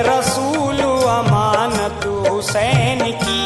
रसूल अमानत हुसैन की।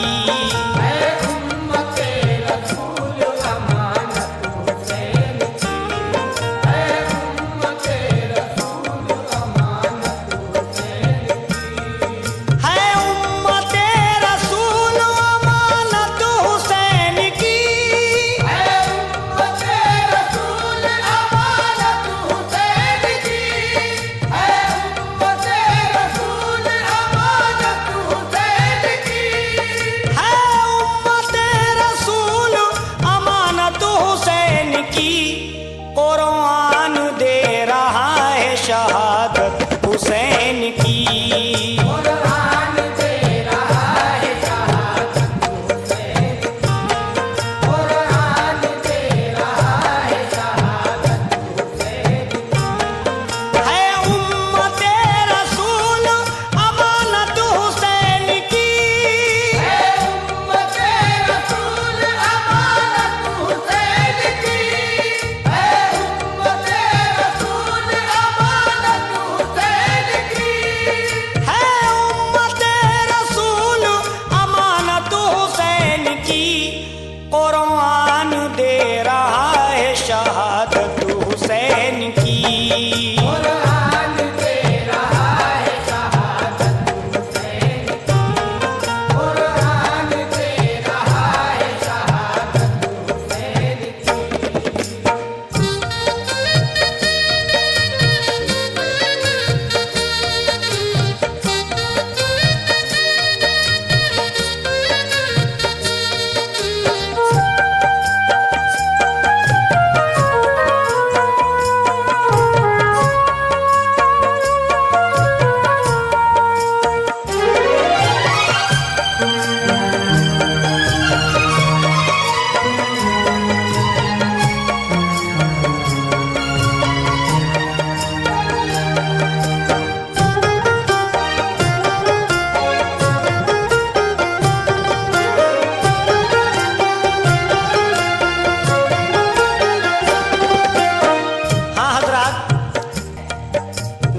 कुरान दे रहा है शहादत हुसैन की। कुरान दे रहा है शहादत हुसैन की। कुरान दे रहा है शहादत हुसैन की। है उम्मते रसूल अमानत हुसैन की। है उम्मते रसूल अमानत हुसैन की। कुरान दे रहा है शहादत हुसैन की। कुरान दे रहा है शहादत हुसैन की। कुरान दे रहा है शहादत हुसैन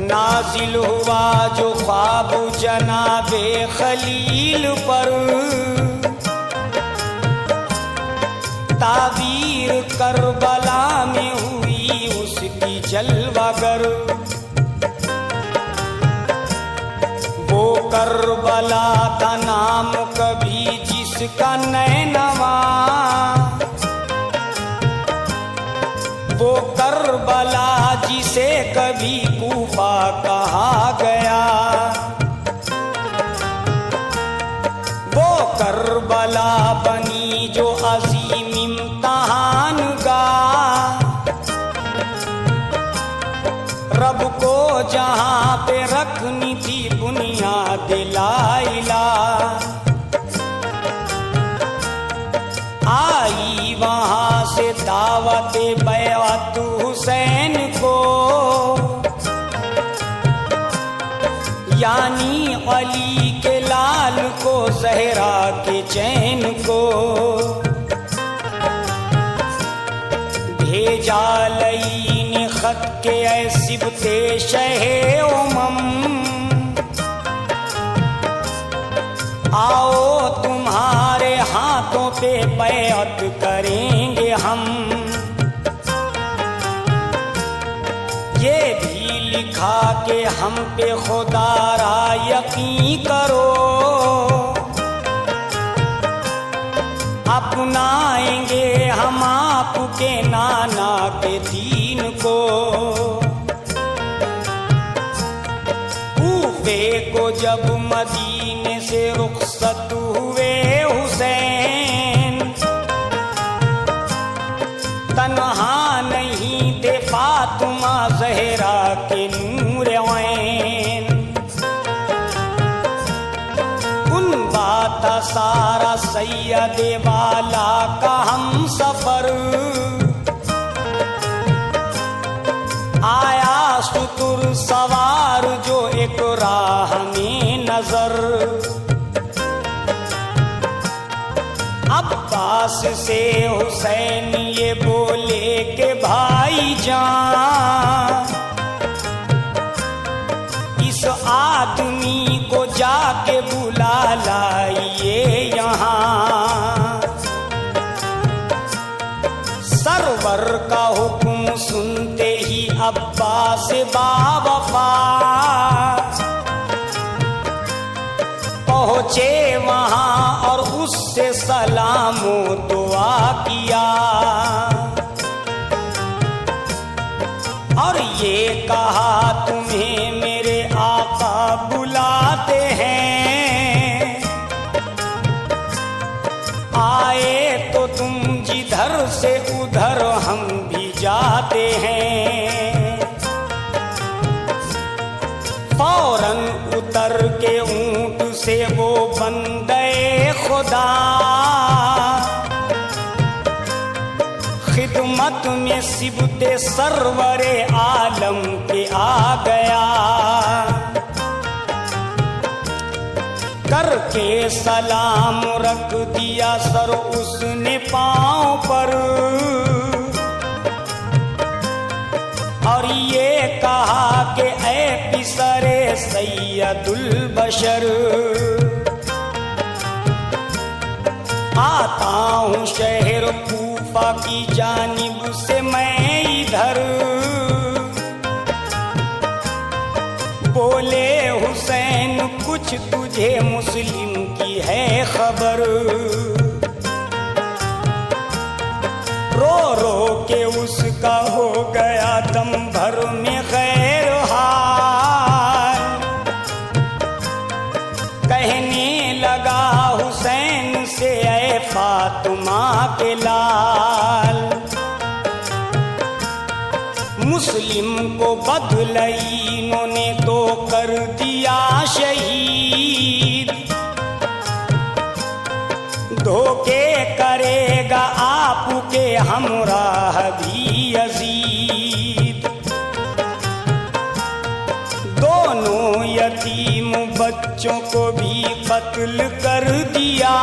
नाजिल हुआ जो ख्वाब जनाबे खलील पर, ताबीर करबला में हुई उसकी जलवागर। वो करबला का नाम कभी जिसका नैनवा, वो करबला जिसे कभी कूफा कहा गया। वो करबला बनी जो अजीम इम्तिहान का, रब को जहां पे रखनी थी बुनियाद ला इलाह। आई वहां से दावत बैअत हुसैन को, यानी अली के लाल को, ज़हरा के चैन को। भेजा लई ने खत के ऐ सिबते शहे उमम, आओ तुम्हारे हाथों पे बैअत करेंगे हम। ये भी लिखा के हम पे खुदारा यकीन करो, अपनाएंगे हम आपके नाना के दीन को। कूफे को जब मदीने से रुखसत हुए हुसैन, तन्हा नहीं थे फातिमा ज़हरा के नूर ऐन। उन बात सारा सैयद वाला का हम सफर, आया सुतुर सवार जो एक राह में नजर। अब्बास से हुसैन ये बोले के भाई जान, इस आदमी बावफा पहुँचे वहाँ और उससे सलामो दुआ किया और ये कहा तुम्हें मेरे आका बुलाते हैं, आए तो तुम जिधर से उधर हम भी जाते हैं। फौरन उतर के ऊंट से वो बंदे खुदा खिदमत में सिबते सरवरे आलम के आ गया। करके सलाम रख दिया सर उसने पांव पर और ये कहा कि ऐ पिसरे सैयदुल बशर, आता हूँ शहर कूफा की जानिब से मैं इधर। बोले हुसैन कुछ तुझे मुस्लिम की है खबर, रो रो के उसका हो गया दम भर में गैर हाल। कहने लगा हुसैन से ऐ फातिमा के लाल, मुस्लिम को बदलईनों ने तो कर दिया शहीद, धोखे करेगा आपके हमराह भी यजीद। दोनों यतीम बच्चों को भी कत्ल कर दिया,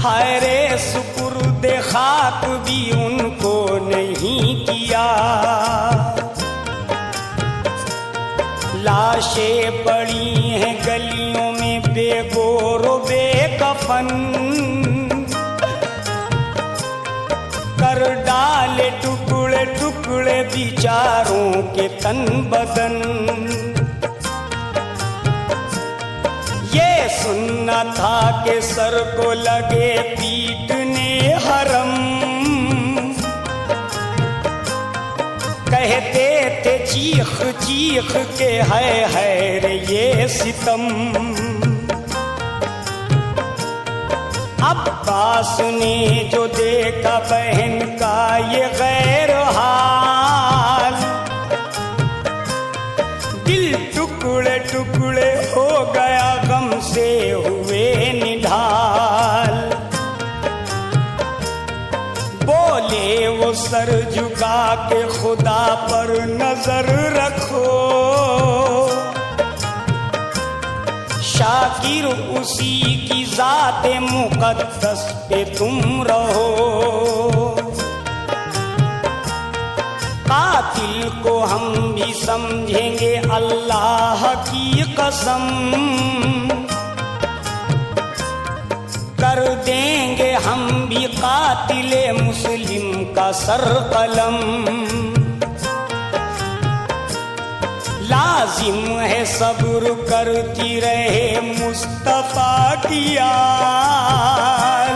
हाय रे सुपुर्दे खाक भी उनको नहीं किया। लाशें पड़ी हैं गलियों में बेगोरो बेकफन, कर डाले टुकड़े टुकड़े बिचारों के तन बदन। ये सुनना था कि सर को लगे पीटने हरम, कहते थे चीख चीख के है रे ये सितम। अब्बास ने जो देखा बहन का ये गैर हाल, दिल टुकड़े टुकड़े हो गया गम से हुए निढाल। बोले वो सर झुका के खुदा पर नजर रखो, शाकिर उसी की ज़ात मुक़द्दस पे तुम रहो। कातिल को हम भी समझेंगे अल्लाह की कसम, कर देंगे हम भी कातिले मुस्लिम का सर कलम। लाजिम है सब्र करती रहे मुस्तफा की आल,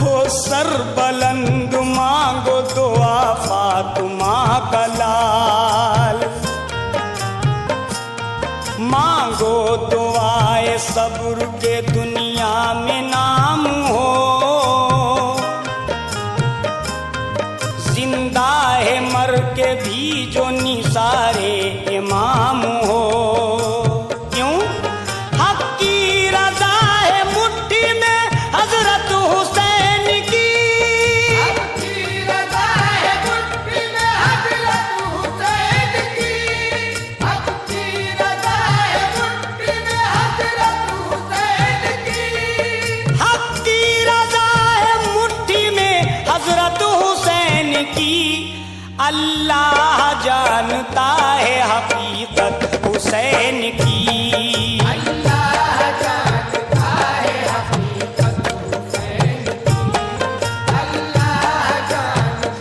हो सर बुलंद मांगो दुआ फातिमा का लाल। मांगो दुआए सब्र के दुनिया में नाम हो, जिंदा है मर के भी जो निसारे इमाम हो। क्यों? हक की रज़ा है मुट्ठी में हजरत हुसैन की, हक की रज़ा है मुट्ठी में हजरत हुसैन की, हक की रज़ा है मुट्ठी में हजरत हुसैन की, हक की रज़ा है मुट्ठी में हजरत हुसैन की। अल्लाह जानता है हकीकत हुसैन की, अल्लाह जानता है हकीकत हुसैन की, अल्लाह जानता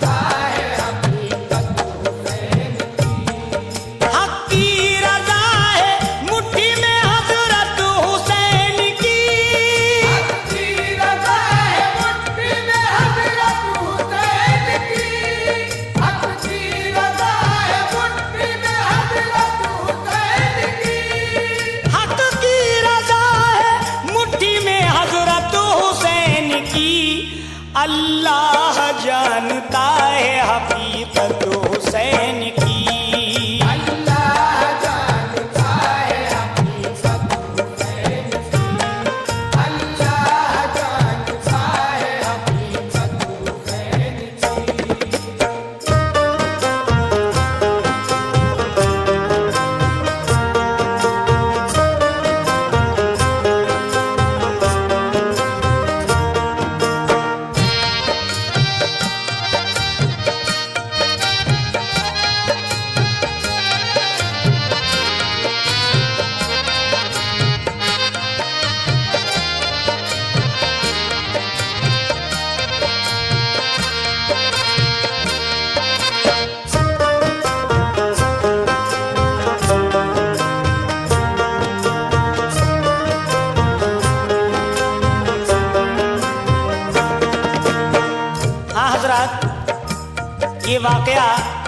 वाकया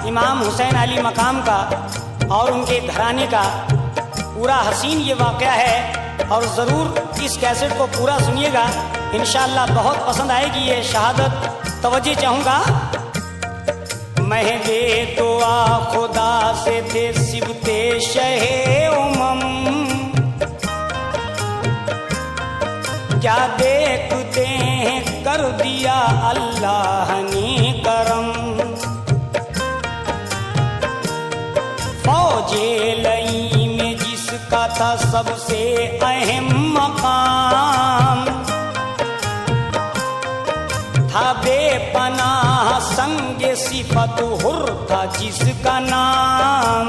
इमाम हुसैन अली मकाम का और उनके घराने का पूरा हसीन ये वाकया है और ज़रूर इस कैसेट को पूरा सुनिएगा, इंशाअल्लाह बहुत पसंद आएगी ये शहादत। तवज्जो चाहूँगा। महदे दुआ खुदा से थे सिबते शहे उमम, क्या देखते हैं कर दिया अल्लाह ने करम। फौजे लई में जिसका था सबसे अहम मकाम, था बेपनाह संगे सिफत हुर था जिसका नाम।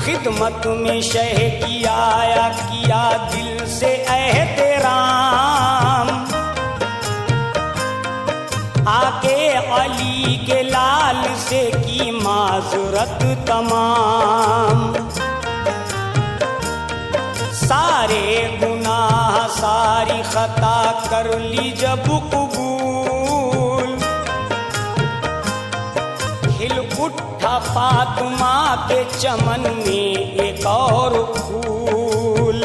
खिदमत में शह किया दिल से एहतराम। आके अली के लाल से की माजरत तमाम। सारे गुनाह सारी खता कर ली जब कबूल, खिल उठा फातिमा के चमन में एक और फूल।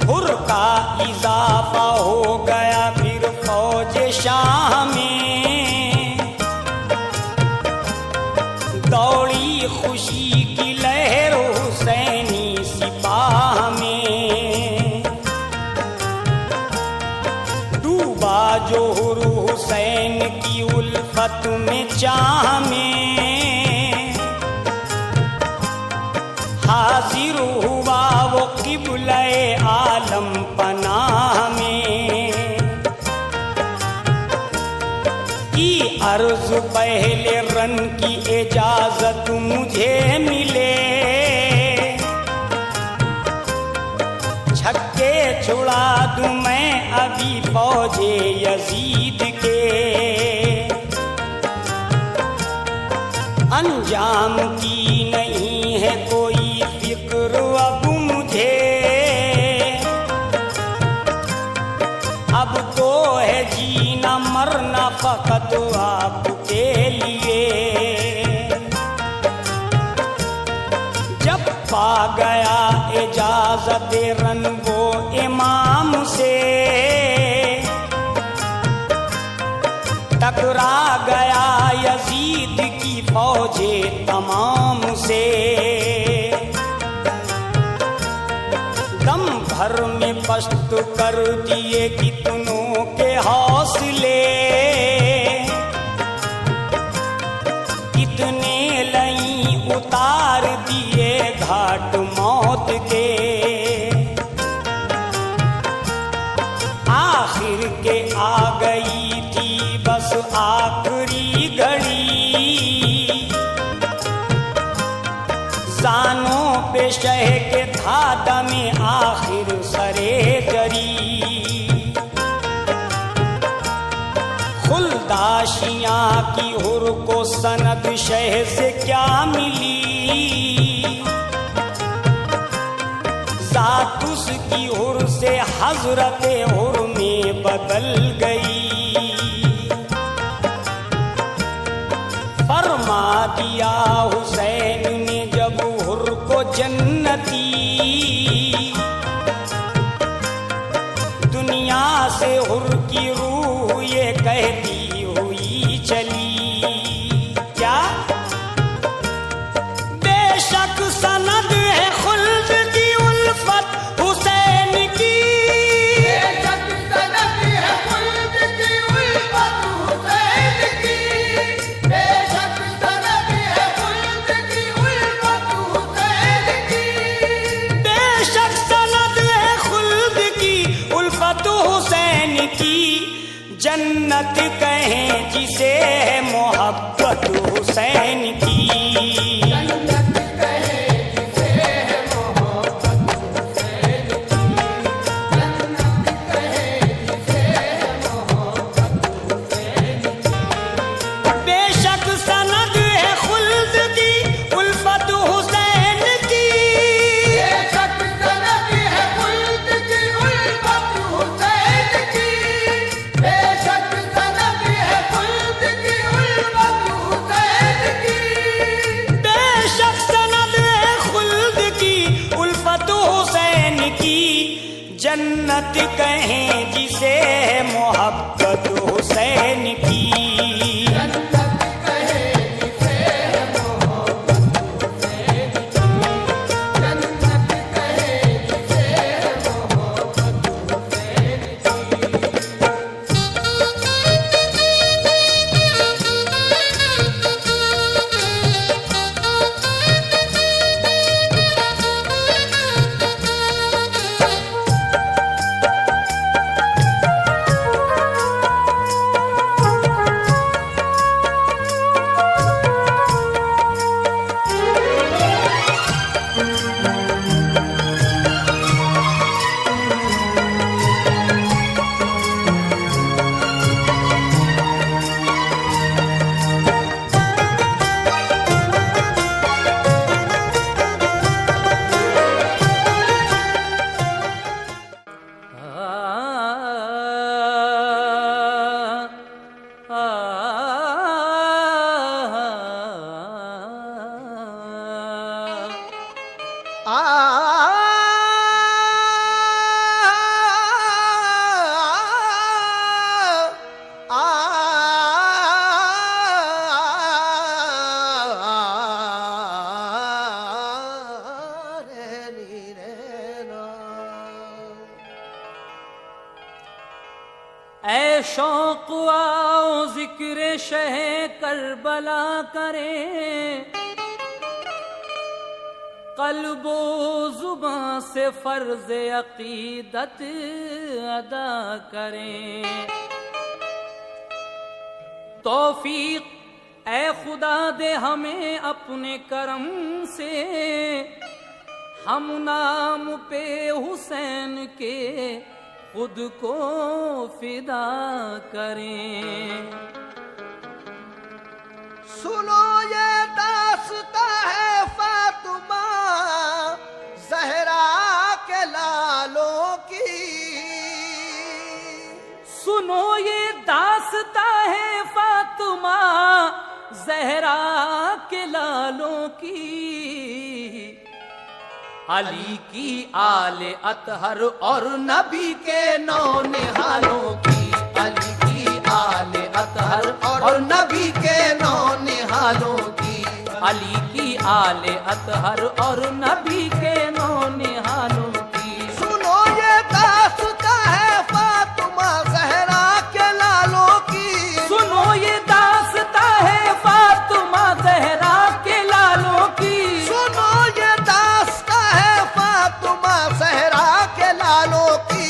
हुर का इजाफा हो गया फिर फौज शाह में, दौड़ी खुशी की लहर हुसैनी सिपाह में। डूबा जोहर हुसैन की उल्फत में चाह में, हाजिर हुआ वो किबले आलम पनाह में। की अर्ज पहले रन की इजाजत मुझे मिले, छक्के छुड़ा दूं मैं अभी फौजे यजीद के। अंजाम की नहीं है कोई फिक्र अब मुझे, अब तो है जीना मरना फकत आपके लिए। जब पा गया इजाजत रन वो इमाम से, टकरा गया यजीद की फौजे तमाम से। दम भर में पस्त कर दिए कितनों के हौसले, कितने लई उतार दिए घाट मौत के। आखिर के आ गई थी बस आखिरी घड़ी, जानों पे शह के था दमे आखिर सरे जरी। खुलदाशियां की हुर को सनद शह से क्या मिली, जात उसकी हुर से हजरत हुर में बदल गई। फरमा दिया हुसैन ने जब हुर को जन्नती, दुनिया से हुर की रूह ये कहती हुई चली। क्या बेशक सनद है खुल्द की उल्फत हुसैन की, बेशक सनद है खुल्द की उल्फत हुसैन की। बेशक सनद है खुल्द की उल्फत हुसैन की। बेशक सनद है खुल्द की उल्फत हुसैन की। जन्नत कहें जिसे है मोहब्बत हुसैन की। जन्नत कहे जिसे है मोहब्बत हुसैन की। जन्नत कहे जिसे है मोहब्बत हुसैन की। बेशक सनद है खुल्द की उल्फत हुसैन की। बेशक सनद है खुल्द की उल्फत हुसैन की। बेशक जन्नत कहें जिसे मोहब्बत हुसैन की। जन्नत कहे जिसे मोहब्बत हुसैन की। जन्नत कहे जिसे मोहब्बत हुसैन की। ऐ शौक आओ जिक्र शह करबला करें, कल्बो जुबां से फर्ज अकीदत अदा करें। तौफीक ऐ खुदा दे हमें अपने करम से, हम नाम पे हुसैन के खुद को फिदा करें। सुनो ये दास्ता है फातिमा ज़हरा के लालों की। सुनो ये दास्ता है फातिमा ज़हरा के लालों की। अली की आले अतहर और नबी के नौ निहालों की। अली की आले अतहर और नबी के नौ निहालों की। अली की आले अतहर और नबी के नौ निहालों की। सुनो ये दास्ता है फातिमा ज़हरा के लालों की। सुनो ये दास्ता है फातिमा ज़हरा के लालों की। सुनो ये दास्ता है फातिमा ज़हरा के लालों की।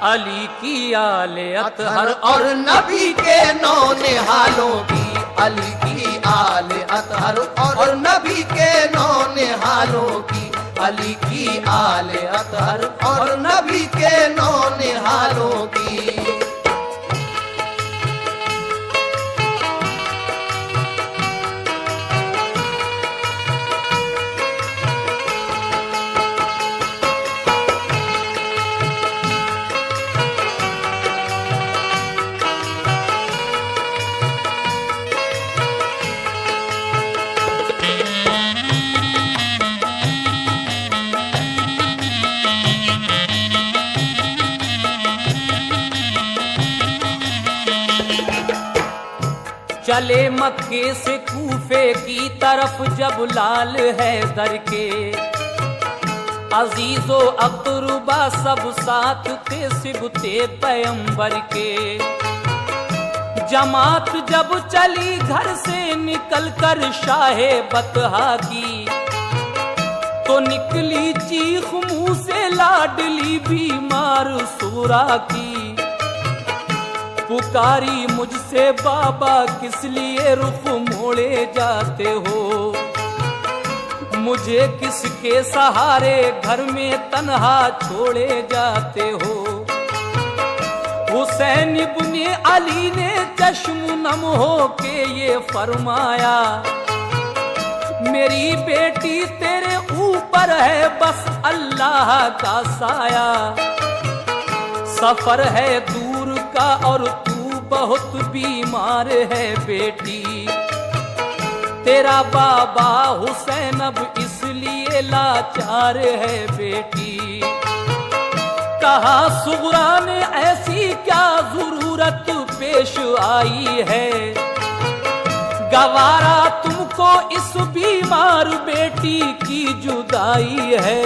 अली की आले अतहर और नबी के नौ निहालों की। अली की आले अतहर और नबी के नौ निहालों की। अली की आले अतहर और नबी के नौ निहालों की। चले मक्के से कूफे की तरफ जब लाल हैदर के अजीजो अकरुबा सब साथ थे सिबते पैगंबर के। जमात जब चली घर से निकल कर शाहे बतहा की, तो निकली चीख मुंह से लाडली बीमार सूरा की। पुकारी मुझसे बाबा किस लिए रुख मोड़े जाते हो, मुझे किसके सहारे घर में तन्हा छोड़े जाते हो। हुसैन इब्ने अली ने चश्म नम हो के ये फरमाया, मेरी बेटी तेरे ऊपर है बस अल्लाह का साया। सफर है दूर का और तू बहुत बीमार है बेटी, तेरा बाबा हुसैन अब इसलिए लाचार है बेटी। कहा सुगरा ने ऐसी क्या जरूरत पेश आई है, गवारा तुमको इस बीमार बेटी की जुदाई है।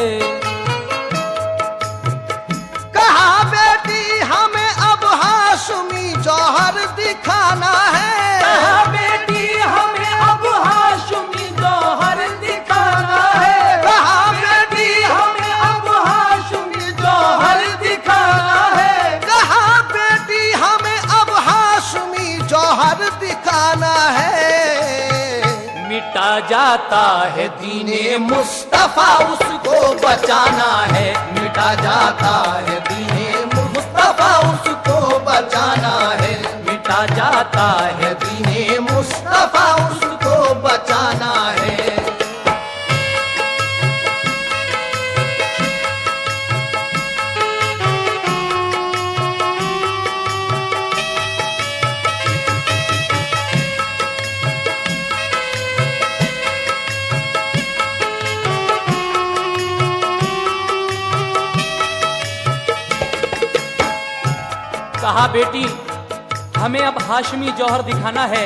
कहा बेटी हमें अब हाशमी जौहर दिखाना है, कहा बेटी हमें अब हाशमी जौहर दिखाना है, कहा बेटी हमें अब हाशमी जौहर दिखाना है। कहा बेटी हमें अब हाशमी जौहर दिखाना है। मिटा जाता है दीने मुस्तफा उसको बचाना है, मिटा जाता है दीने मुस्तफा उसको बचाना है, मिटा जाता है दीने मुस्तफा उसको बचाना है। कहा बेटी हमें अब हाशमी जौहर दिखाना है,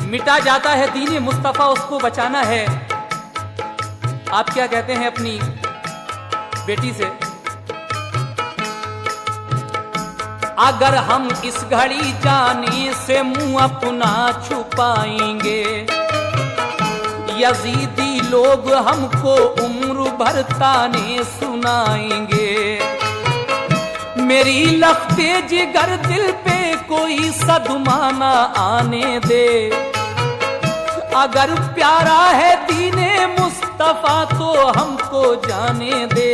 मिटा जाता है दीने मुस्तफा उसको बचाना है। आप क्या कहते हैं अपनी बेटी से? अगर हम इस घड़ी जाने से मुंह अपना छुपाएंगे, यजीदी लोग हमको उम्र भर ताने सुनाएंगे। मेरी लफ्ते जिगर दिल पे कोई सदमा ना आने दे, अगर प्यारा है दीने मुस्तफा तो हमको जाने दे।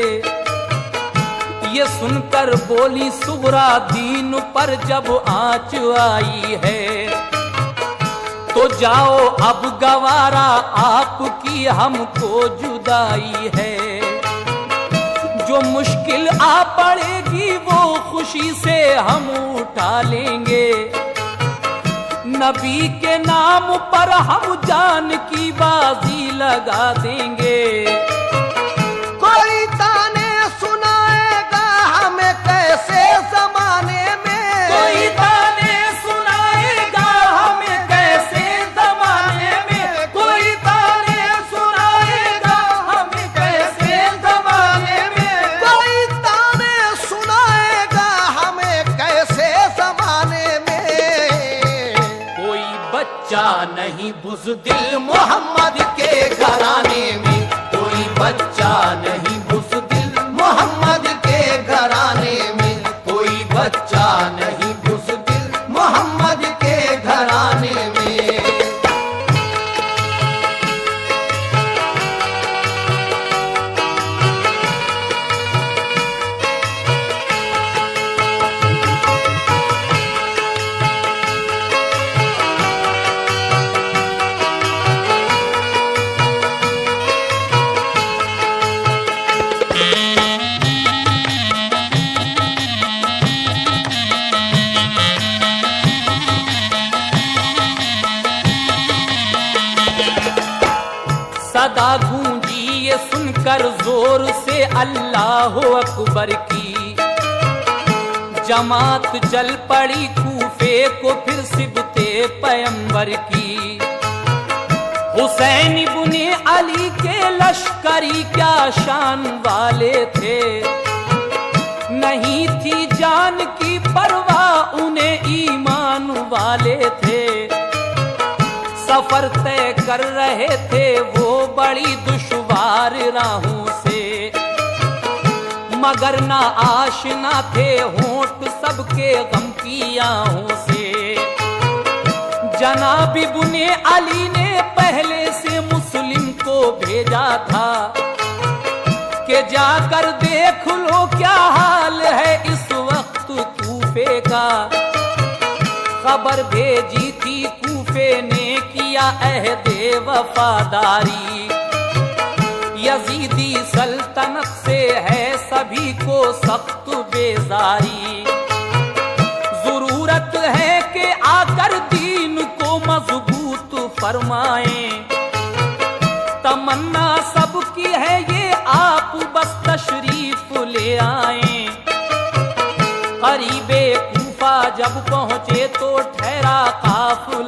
ये सुनकर बोली सुगरा दीन पर जब आँच आई है, तो जाओ अब गवारा आपकी हमको जुदाई है। जो मुश्किल आ पड़ेगी वो खुशी से हम उठा लेंगे, नबी के नाम पर हम जान की बाजी लगा देंगे। कोई ताने सुनाएगा हमें कैसे जमाने में, कोई ताने सुनाएगा हमें कैसे जमाने में, कोई ताने सुनाएगा हमें कैसे जमाने में, कोई ताने सुनाएगा हमें कैसे जमाने में। कोई बच्चा नहीं बुज़दिल मोहम्मद के घराने में, कोई बच्चा नहीं बुज़दिल मोहम्मद के घराने में, कोई बच्चा नहीं बुज़दिल मोहम्मद के घराने में। सदा गूंजी ये सुनकर जोर से अल्लाह अकबर की, जमात चल पड़ी कूफे को फिर सिबते पैगंबर की। हुसैन इब्ने अली के लश्करी क्या शान वाले थे, नहीं थी जान की परवाह उन्हें ईमान वाले थे। सफर तय कर रहे थे वो बड़ी दुश्वार राहों से, मगर ना आशना थे होंठ सबके गम की आहों से। जनाब इब्ने अली ने पहले से मुस्लिम को भेजा था कि जाकर देख लो क्या हाल है इस वक्त कूफे का। खबर भेजी थी कूफे ने किया अहदे वफादारी, यजीदी सल्तनत से है सभी को सख्त बेजारी। जरूरत है कि आकर दीन को मजबूत फरमाएं, तमन्ना सबकी है ये आप बस तशरीफ ले आएं।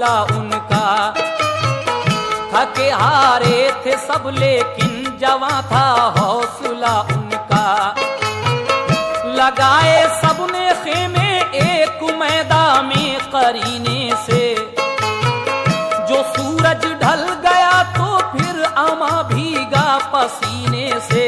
काफिला उनका। थके हारे थे सब लेकिन जवां था हौसला उनका। लगाए सबने खेमे एक मैदान में करीने से, जो सूरज ढल गया तो फिर अमा भीगा पसीने से।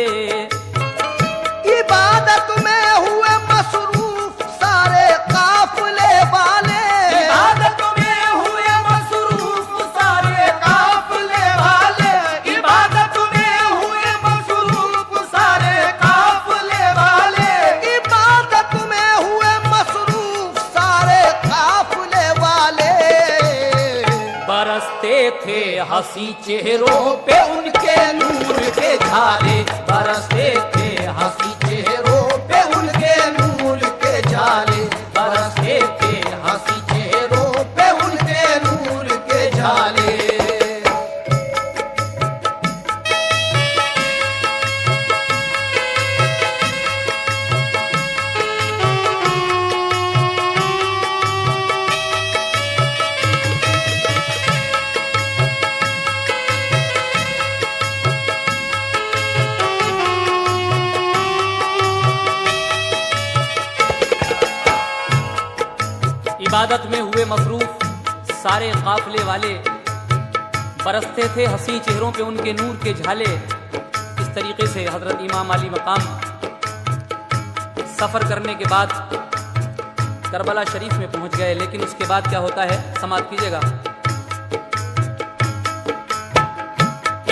इबादत में हुए मसरूफ सारे काफिले वाले, इबादत में हुए मसरूफ सारे काफिले वाले, इबादत में हुए मसरूफ सारे काफिले वाले, इबादत में हुए मसरूफ सारे काफिले वाले। बरसते थे हंसी चेहरों पे उनके नूर के झाले, बरसते थे हंसी चेहरों पे उनके नूर के झाले, बरसते थे हंसी चेहरों पे उनके नूर के झाले। इबादत में हुए मसरूफ सारे काफिले वाले, बरसते थे हंसी चेहरों पे उनके नूर के झाले। इस तरीके से हजरत इमाम अली मकाम सफर करने के बाद करबला शरीफ में पहुंच गए। लेकिन उसके बाद क्या होता है, समाप्त कीजिएगा।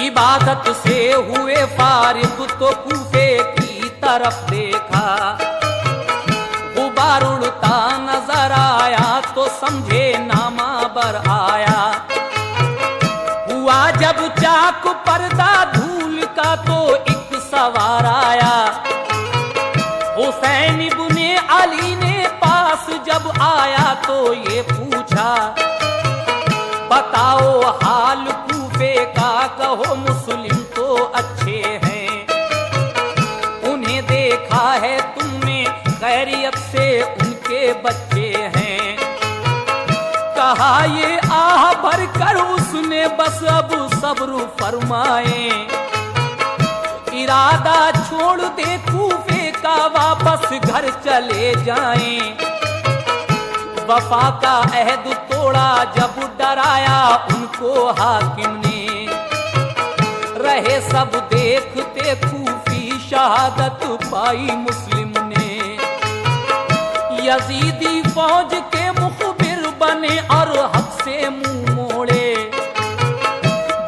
इबादत से हुए फारिग तो कूफे की तरफ देखा, गुबार उड़ता नजर आया तो समझे नामा बर आया। हुआ जब चाक पर्दा धूल का तो एक सवार आया। हुसैन इब्ने अली ने पास जब आया तो ये पूछा, बताओ हाल कूफे का, कहो मुस्लिम तो अच्छे हैं। उन्हें देखा है तुमने खैरियत से उनके बच्चे हैं। कहा ये आह भर कर उसने बस अब सब्र फरमाए। इरादा छोड़ दे कूफे का, वापस घर चले जाएं। वफा का अहद तोड़ा जब डराया उनको हाकिम ने। रहे सब देखते कूफी शहादत पाई मुस्लिम ने। यजीदी फौज के मुखबिर बने और हक से मुंह मोड़े।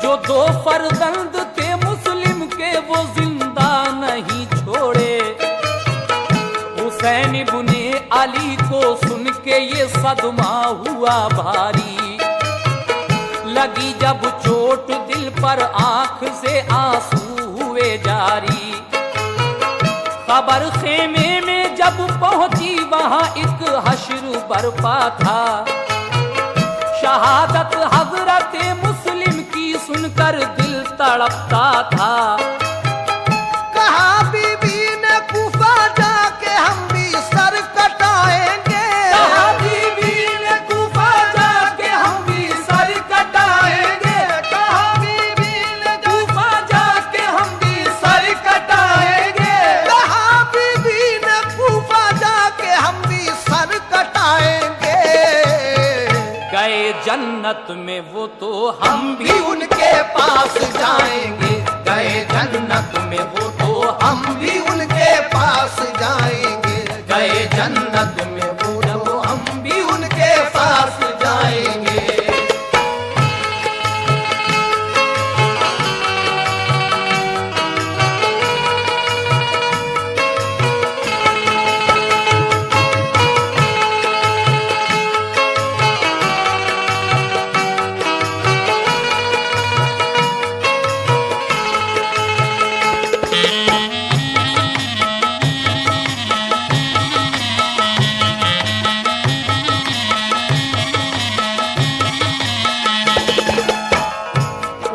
जो दो फर्जंद थे मुस्लिम के वो जिंदा नहीं छोड़े। हुसैन इब्ने अली को सुन के ये सदमा हुआ भारी। लगी जब चोट दिल पर आंख से आंसू हुए जारी। खबर खेमे में जब पहुंची वहां एक हश्र बरपा था। शहादत हजरत मुस्लिम की सुनकर दिल तड़पता था। कहा बीबी ने कूफा जाके हम भी सर कटाएंगे। कहा बीबी ने कूफा जाके हम भी सर कटाएंगे। कहा बीबी ने कूफा जाके हम भी सर कटाएंगे। कहा बीबी ने कूफा जाके हम भी सर कटाएंगे। गए जन्नत में वो तो हम भी उनके पास जाएंगे। गए जन्नत में वो तो हम भी उनके पास जाएंगे। गए जन्नत में वो तो हम भी उनके पास जाएंगे।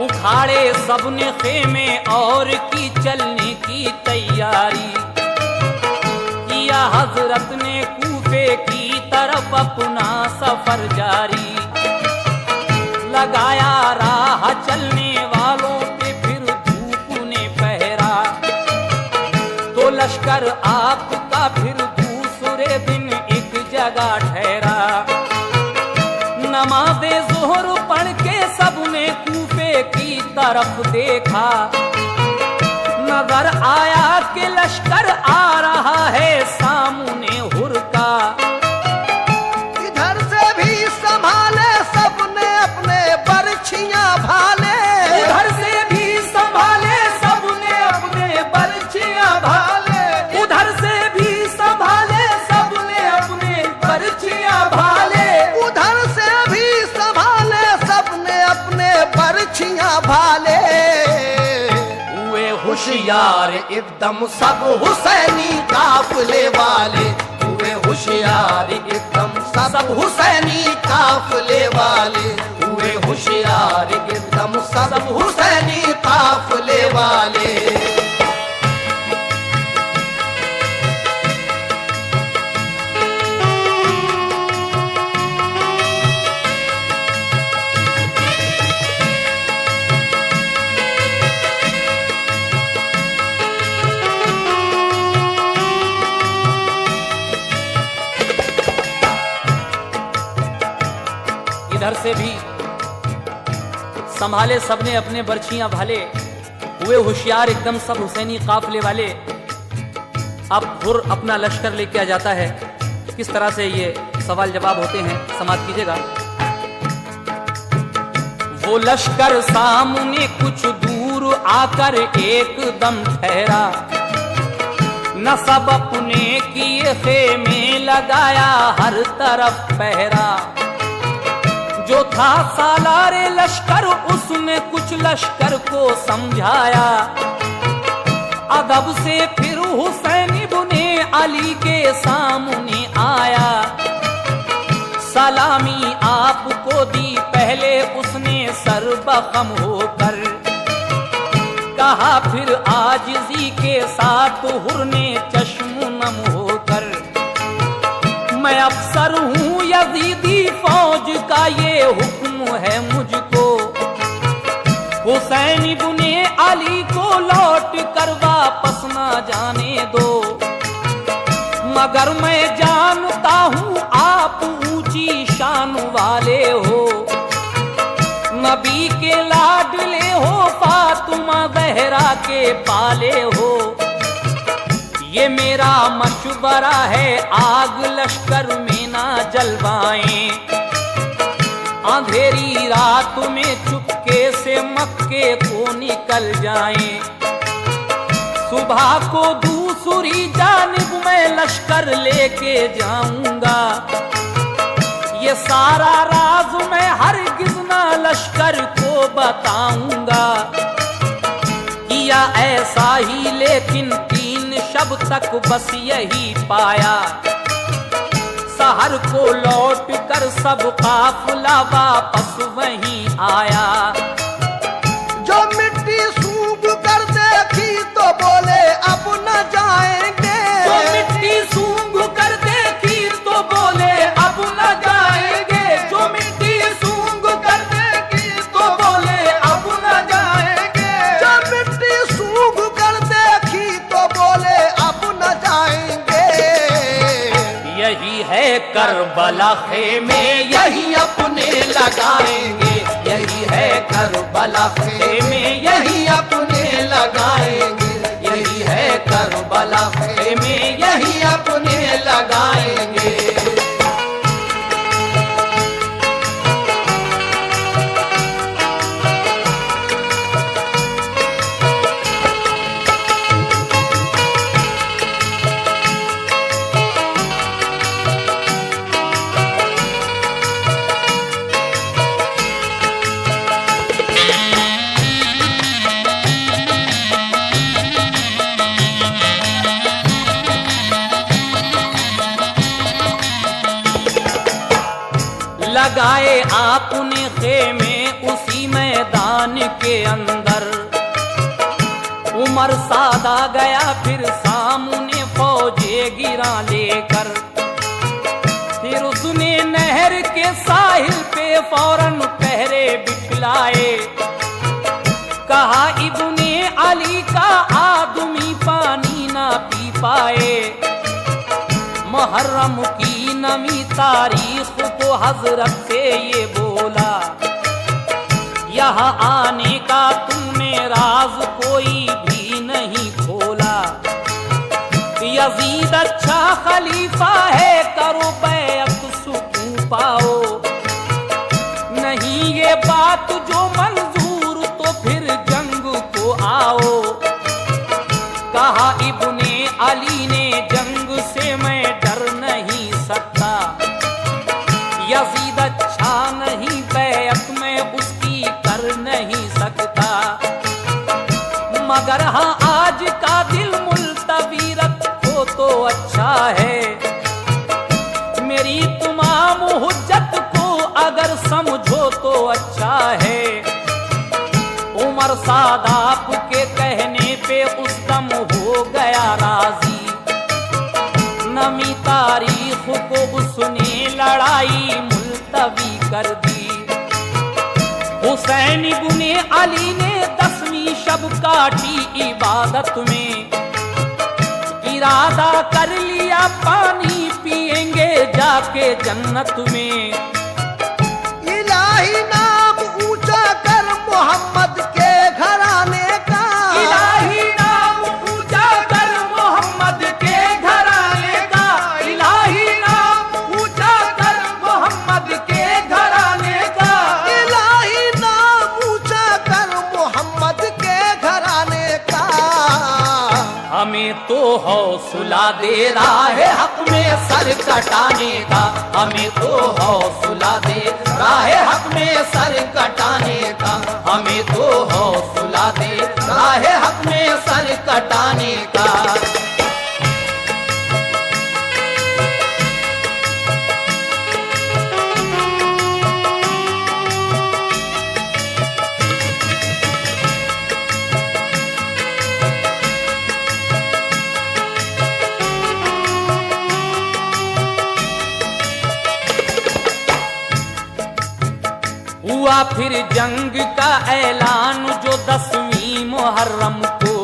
उखाड़े सबने खेमे और की चलने की तैयारी। किया हजरत ने कूफे की तरफ अपना सफर जारी। लगाया राह चलने वालों पे फिर धूप ने पहरा, तो लश्कर आपका फिर दूसरे दिन एक जगह ठहरा। नमाज़े ज़ोहर पढ़ के सबने कूफे की तरफ देखा, नजर आया कि लश्कर आ रहा है सामने हुरका। इधर से भी संभाले सबने अपने बरछियां भाले, उधर से भी संभाले सबने अपने बरछियां भाले, उधर से भी संभाले सबने अपने बरछियां भाले, उधर से भी संभाले सबने अपने बरछियां भाले। हुए होशियार एकदम सब हुसैनी काफिले वाले, हुए होशियार एकदम सब हुसैनी काफिले वाले, हुए होशियार एकदम सब हुसैनी काफिले वाले। इधर से भी संभाले सबने अपने बरछियां भाले, हुए होशियार एकदम सब हुसैनी काफिले वाले। अब हुर अपना लश्कर लेके आ जाता है। किस तरह से ये सवाल जवाब होते हैं, समाप्त कीजिएगा। वो लश्कर सामने कुछ दूर आकर एकदम ठहरा, न सब अपने किए खेमे लगाया हर तरफ पहरा। जो था सालारे लश्कर उसने कुछ लश्कर को समझाया, अदब से फिर हुसैन इब्ने अली के सामने आया। सलामी आपको दी पहले उसने सर्वखम होकर, कहा फिर आजिज़ी के साथ हुर ने चश्म नम होकर, मैं अफसर हूँ यजीदी फौज का ये हुक्म है मुझको, हुसैन इब्ने अली को लौट कर वापस ना जाने दो। मगर मैं जानता हूँ आप ऊंची शान वाले हो, नबी के लाडले हो, फातिमा ज़हरा के पाले हो। ये मेरा मशवरा है आग लश्कर में ना जलवाएं, अंधेरी रात में चुपके से मक्के को निकल जाएं। सुबह को दूसरी जानिब मैं लश्कर लेके जाऊंगा, ये सारा राज मैं हरगिज़ ना लश्कर को बताऊंगा। किया ऐसा ही लेकिन 3 शब तक बस यही पाया, सहर को लौट कर सब काफिला वापस वहीं आया। जो मिट्टी सूंघ कर देखी तो बोले अब न जाएंगे, जो मिट्टी सूंघ कर देखी तो बोले अब न जाएंगे, जो मिट्टी सूंघ कर देखी तो बोले अब न जाएंगे, जो मिट्टी सूंघ कर देखी तो बोले अब न जाएंगे। यही है करबला खेमे यही अपने लगाएंगे, यही है करबला खेमे यही अपने लगाएंगे, यही है करबला खेमे यही अपने लगाएंगे। लगाए आपने खेमे उसी मैदान के अंदर, उमर सादा गया फिर सामने फौजे गिरा लेकर, फिर उसने नहर के साहिल पे फौरन पहरे मुहर्रम की नमी तारीख को हजरत से ये बोला, यहाँ आने का तुमने राज कोई भी नहीं खोला। यजीद अच्छा खलीफा है, करो बैअत सुकून पाओ, नहीं ये बात जो मंजूर तो फिर जंग को आओ। कहा इब्ने अली ने जंग से मैं डर नहीं सकता, यजीद अच्छा नहीं बैअत में उसकी कर नहीं सकता। मगर हाँ आज का दिल मुल्तवी रखो तो अच्छा है, मेरी तमाम हुज्जत को अगर समझो तो अच्छा है। उमर सादात के कहने पे उस दम हो गया राजी, नमी तारीख को उसने लड़ाई मुल्तवी कर दी। हुसैन इब्ने अली ने 10वीं शब काटी इबादत में, इरादा कर लिया पानी पिएंगे जाके जन्नत में। इलाही नाम ऊंचा कर मोहम्मद के घराने का, इलाही नाम ऊंचा कर मोहम्मद के घराने का, इलाही नाम ऊंचा कर मोहम्मद के घराने का। इलाही नाम ऊंचा कर मोहम्मद के घराने का। हमें तो हौसला दे रहा है हक में सर कटाने का, हमें तो हौसला दे रहा है हक में सर कटाने का, हमें तो हौसला दे रहा है हक में सर कटाने का। हुआ फिर जंग का ऐलान जो 10वीं मुहर्रम को,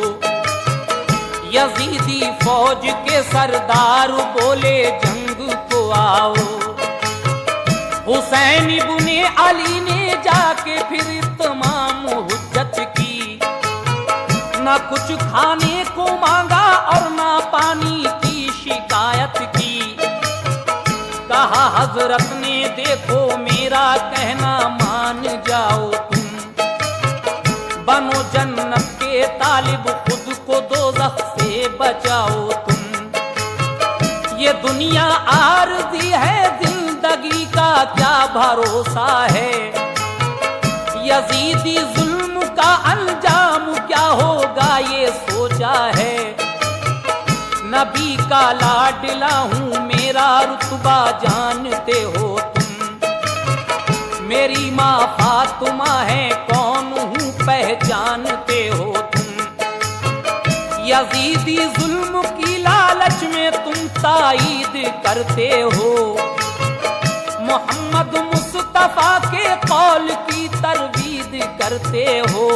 यजीदी फौज के सरदार बोले जंग को आओ। हुसैन इब्ने अली ने जाके फिर तमाम हुज्जत की, न कुछ खाने को मांगा और न पानी की शिकायत की। कहा हजरत ने देखो मेरा कहना मान जाओ तुम, बनो जन्नत के तालिब खुद को दोज़ख से बचाओ तुम। ये दुनिया आरज़ी है जिंदगी का क्या भरोसा है, यजीदी जुल्म का अंजाम क्या होगा ये सोचा है। नबी का लाडला हूँ मेरा रुतबा जानते हो तुम, मेरी माँ फातिमा है कौन हूँ पहचानते हो तुम। यजीदी जुल्म की लालच में तुम ताईद करते हो, मोहम्मद मुस्तफा के कौल की तरवीद करते हो।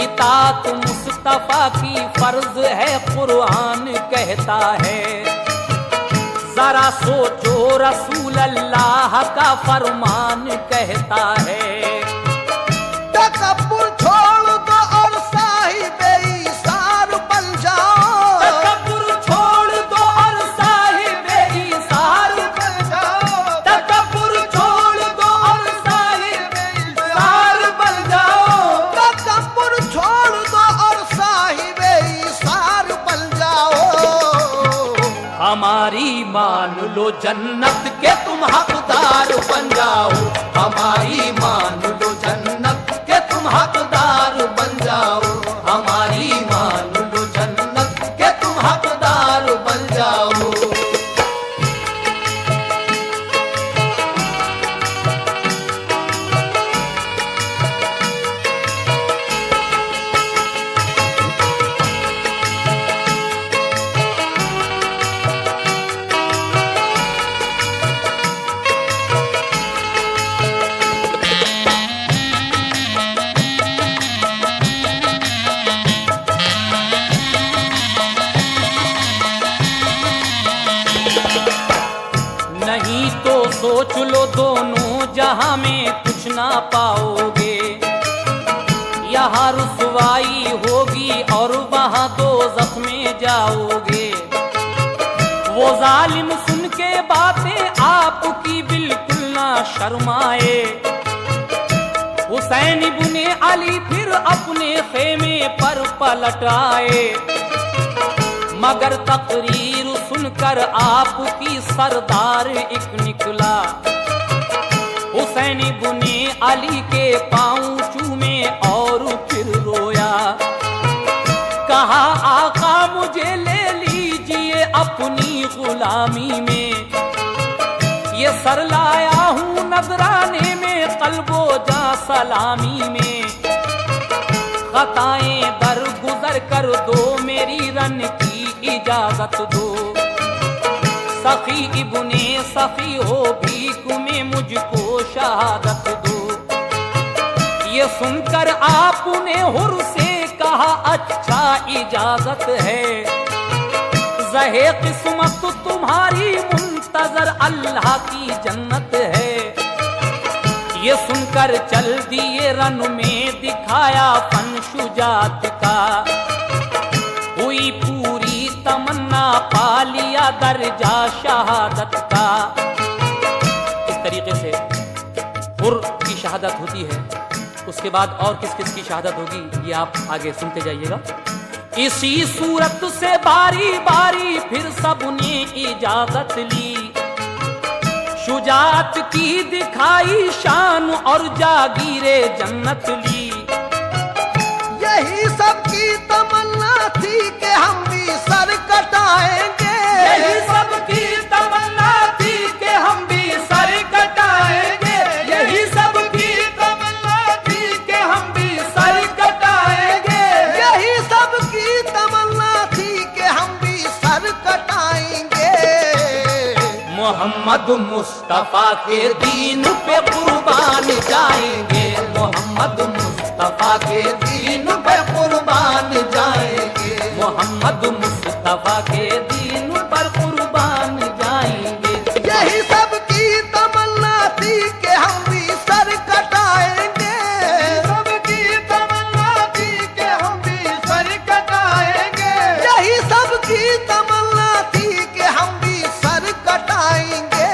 इताअत मुस्तफा की फर्ज है कुरान कहता है, जरा सोचो रसूल अल्लाह का फरमान कहता है। तकब्बुर छोड़ दो और साहिबे ईसार बन जाओ, तकब्बुर छोड़ दो और साहिबे ईसार बन जाओ, तकब्बुर छोड़ दो और साहिबे ईसार बन जाओ। तकब्बुर छोड़ दो और साहिबे ईसार बन जाओ। हमारी मान लो जन्नत के तुम हकदार बन जाओ, हमारी मान लो जन्नत के तुम हकदार बन जाओ, हमारी मान लो जन्नत के तुम हकदार बन जाओ। कुछ ना पाओगे। यहाँ रुसवाई होगी और वहां दोज़ख में जाओगे। वो जालिम सुन के बातें आपकी बिल्कुल ना शर्माए। हुसैन इब्ने अली फिर अपने खेमे पर पलट आए, मगर तकरीर सुनकर आपकी सरदार एक निकला। हुसैन इब्ने अली के पांव चूमे और फिर रोया। कहा आका मुझे ले लीजिए अपनी गुलामी में, ये सर लाया हूं नजराने में कल्बो जा सलामी में। खताएं दर गुजर कर दो मेरी रन की इजाजत दो। सखी इब्ने सखी हो भीख में मुझको शहादत दो। ये सुनकर आपने हुर से कहा अच्छा इजाजत है। ज़हे किस्मत तुम्हारी मुंतजर अल्लाह की जन्नत है। ये सुनकर चल दिए रन में दिखाया फन शुजात का। हुई पूरी तमन्ना पा लिया दर्जा शहादत का। इस तरीके से हुर की शहादत होती है। उसके बाद और किस किस की शहादत होगी ये आप आगे सुनते जाइएगा। इसी सूरत से बारी बारी फिर सबने इजाजत ली। शुजात की दिखाई शान और जागीरे जन्नत ली। यही सबकी तमन्ना थी कि हम भी सर कटाएंगे। यही सबकी तमन्ना थी कि हम भी सर कटाएंगे। यही सबकी तमन्ना थी कि हम भी सर कटाएंगे। यही सबकी तमन्ना थी कि हम भी सर कटाएंगे। मोहम्मद मुस्तफा के दीन पे कुर्बान जाएंगे। मोहम्मद मुस्तफा के दीन पे कुर्बान जाएंगे। मोहम्मद मुस्तफा के दीन पर कुर्बान जाएंगे। यही सबकी तमन्ना थी कि हम भी सर कटाएंगे। सबकी तमन्ना थी कि हम भी सर कटाएंगे। यही सबकी तमन्ना थी कि हम भी सर कटाएंगे।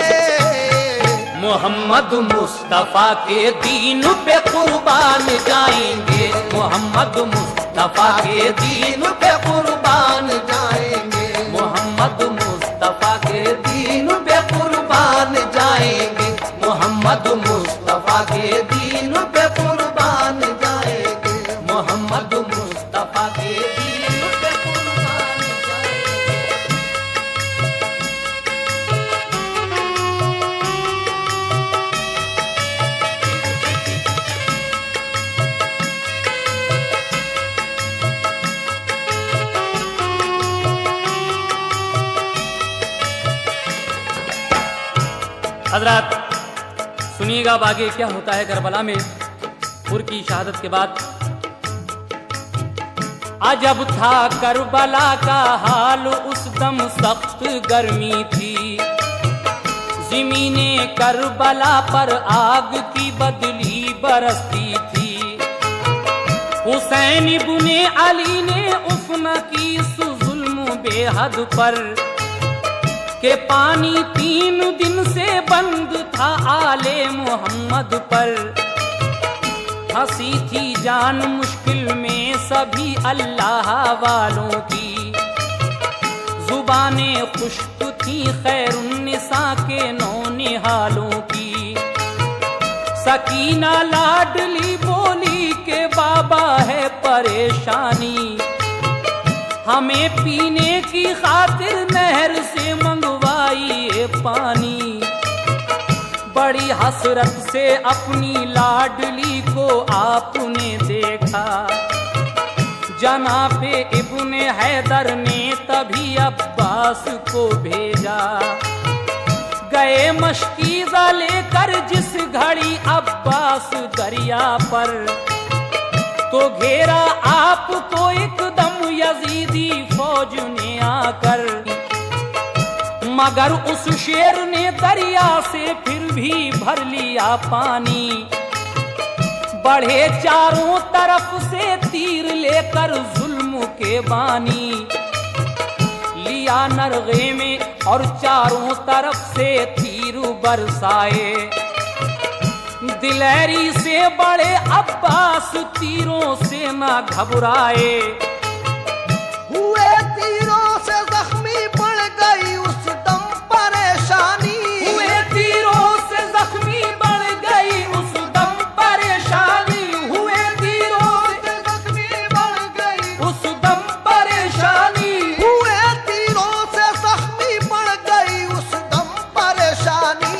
मोहम्मद मुस्तफा के दीन पे कुर्बान जाएंगे। मोहम्मद मुस्तफा के दीन पे कुर्बान जाएंगे। मोहम्मद मुस्तफा के दीन पे कुर्बान जाएंगे। मोहम्मद मुस्तफा के दीन पे कुर्बान जाएंगे। मोहम्मद मुस्तफा के दीन पे कुर्बान जाएंगे। हजरत सुनिएगा अब आगे क्या होता है करबला में हुर की शहादत के बाद। अजब था करबला का हाल उस दम सख्त गर्मी थी। ज़मीने करबला पर आग की बदली बरसती थी। हुसैन इब्ने अली ने उफ़्न की जुल्म बेहद पर के पानी 3 दिन से बंद था आले मोहम्मद पर। हंसी थी जान मुश्किल में सभी अल्लाह वालों की। जुबानें खुश्क थी खैरुन्निसा के नौनिहालों की। सकीना लाडली बोली के बाबा है परेशानी। हमें पीने की खातिर नहर से मंगवाइए पानी। बड़ी हसरत से अपनी लाडली को आपने देखा। जनाबे इब्ने हैदर ने तभी अब्बास को भेजा। गए मशकीज़ा लेकर जिस घड़ी अब्बास दरिया पर, तो घेरा आपको एकदम यजीदी फौज ने आकर। मगर उस शेर ने दरिया से फिर भी भर लिया पानी। बढ़े चारों तरफ से तीर लेकर जुल्म के बानी, लिया नरगे में और चारों तरफ से तीर बरसाए। दिलेरी से बड़े अब्बास तीरों से ना घबराए, हुए तीरों से जख्मी बढ़ गई उस दम परेशानी, हुए तीरों से जख्मी बढ़ गई उस दम परेशानी, हुए तीरों से जख्मी बढ़ गई उस दम परेशानी। हुए तीरों से जख्मी बढ़ गई उस दम परेशानी।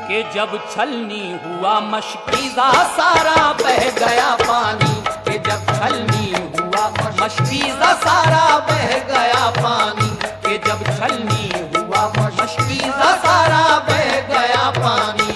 कि जब छलनी हुआ मशकीज़ा सारा बह गया पानी, कि जब छलनी हुआ मशकीज़ा सारा बह गया पानी, कि जब छलनी हुआ मशकीज़ा सारा बह गया पानी।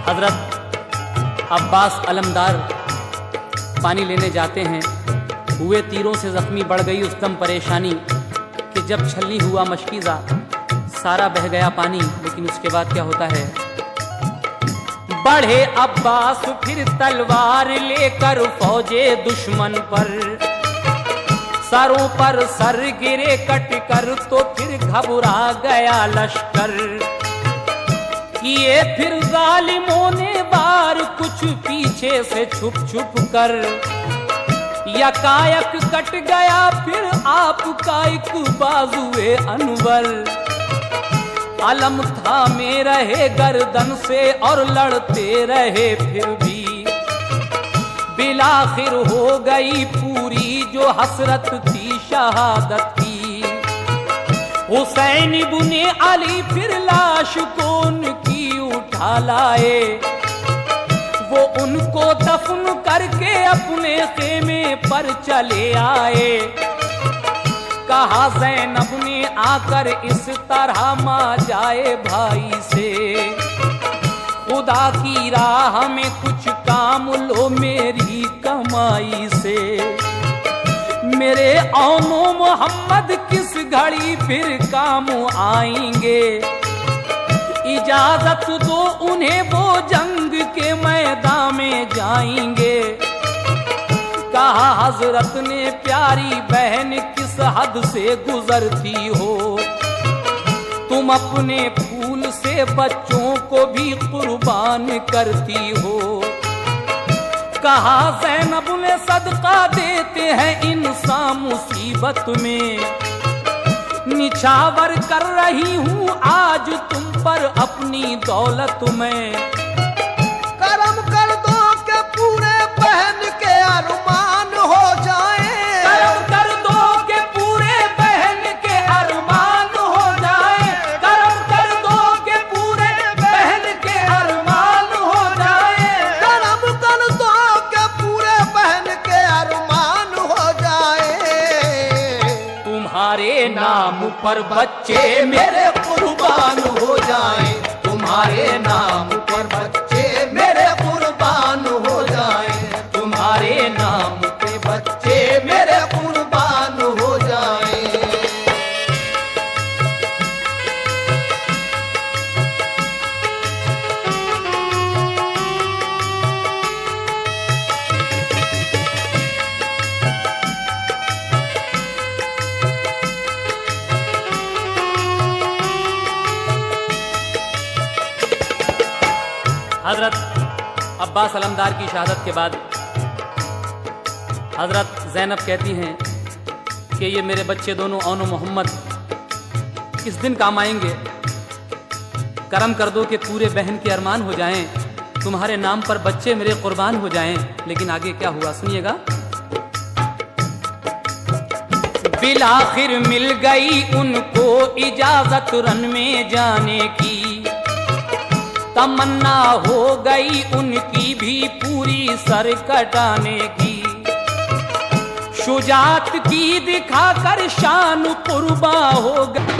हजरत अब्बास अलमदार पानी लेने जाते हैं। हुए तीरों से जख्मी बढ़ गई उस दम परेशानी, कि जब छलनी हुआ मशकीज़ा सारा बह गया पानी। लेकिन उसके बाद क्या होता है? बढ़े अब्बास फिर तलवार लेकर फौजे दुश्मन पर, सरों पर सर गिरे कट कर तो फिर घबरा गया लश्कर। किए फिर जालिमों ने वार कुछ पीछे से छुप छुप कर, यकायक कट गया फिर आपका एक बाजुए अनवर। अलम थामे रहे गर्दन से और लड़ते रहे फिर भी, बिलाखिर हो गई पूरी जो हसरत थी शहादत की। हुसैन इब्ने अली फिर लाश को उनकी उठा लाए, वो उनको दफन करके अपने खेमे पर चले आए। कहा ज़ैनब ने आकर इस तरह मा जाए भाई से, खुदा की राह में कुछ काम लो मेरी कमाई से। मेरे औनो मोहम्मद किस घड़ी फिर काम आएंगे, इजाजत दो उन्हें वो जंग के मैदान में जाएंगे। कहा हजरत ने प्यारी बहन किस हद से गुजरती हो, तुम अपने फूल से बच्चों को भी कुर्बान करती हो। कहा ज़ैनब ने सदका देते हैं इंसान मुसीबत में, निछावर कर रही हूँ आज तुम पर अपनी दौलत में। करम कर दो के पूरे बहन के अरमान हो जाए, करम कर दो के पूरे बहन के अरमान हो जाए, करम कर दो के पूरे बहन के अरमान हो जाए, करम कर दो के पूरे बहन के अरमान हो जाए। तुम्हारे नाम पर बच्चे मेरे कुर्बान हो जाएं, तुम्हारे नाम पर बच्चे मेरे कुर्बान हो जाएं, तुम्हारे नाम पे बच्चे मेरे कुर्बान हो जाएं। हजरत अब्बास अलमदार की शहादत के बाद हजरत ज़ैनब कहती हैं कि ये मेरे बच्चे दोनों औनो मोहम्मद किस दिन काम आएंगे। करम कर दो कि पूरे बहन के अरमान हो जाएं, तुम्हारे नाम पर बच्चे मेरे कुर्बान हो जाएं। लेकिन आगे क्या हुआ सुनिएगा। बिलाखिर मिल गई उनको इजाजत रन में जाने की, तमन्ना हो गई उनकी भी पूरी सर कटाने की। शुजात की दिखाकर शान कुर्बा हो गई।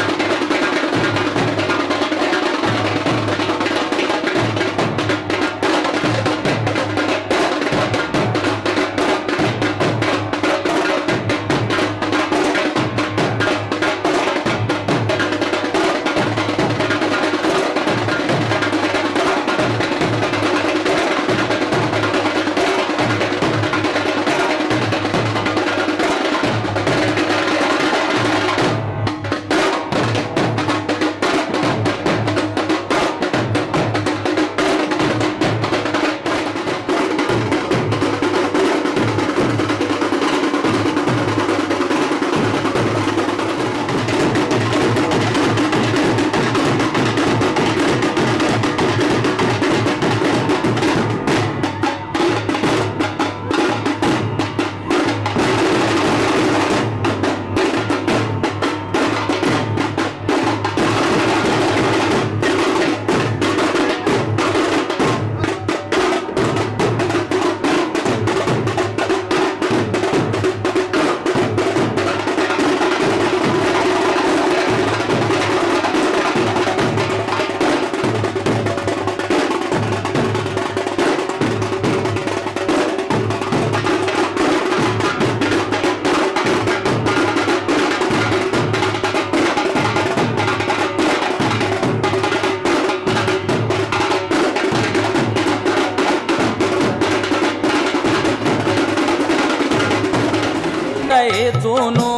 गए दोनों,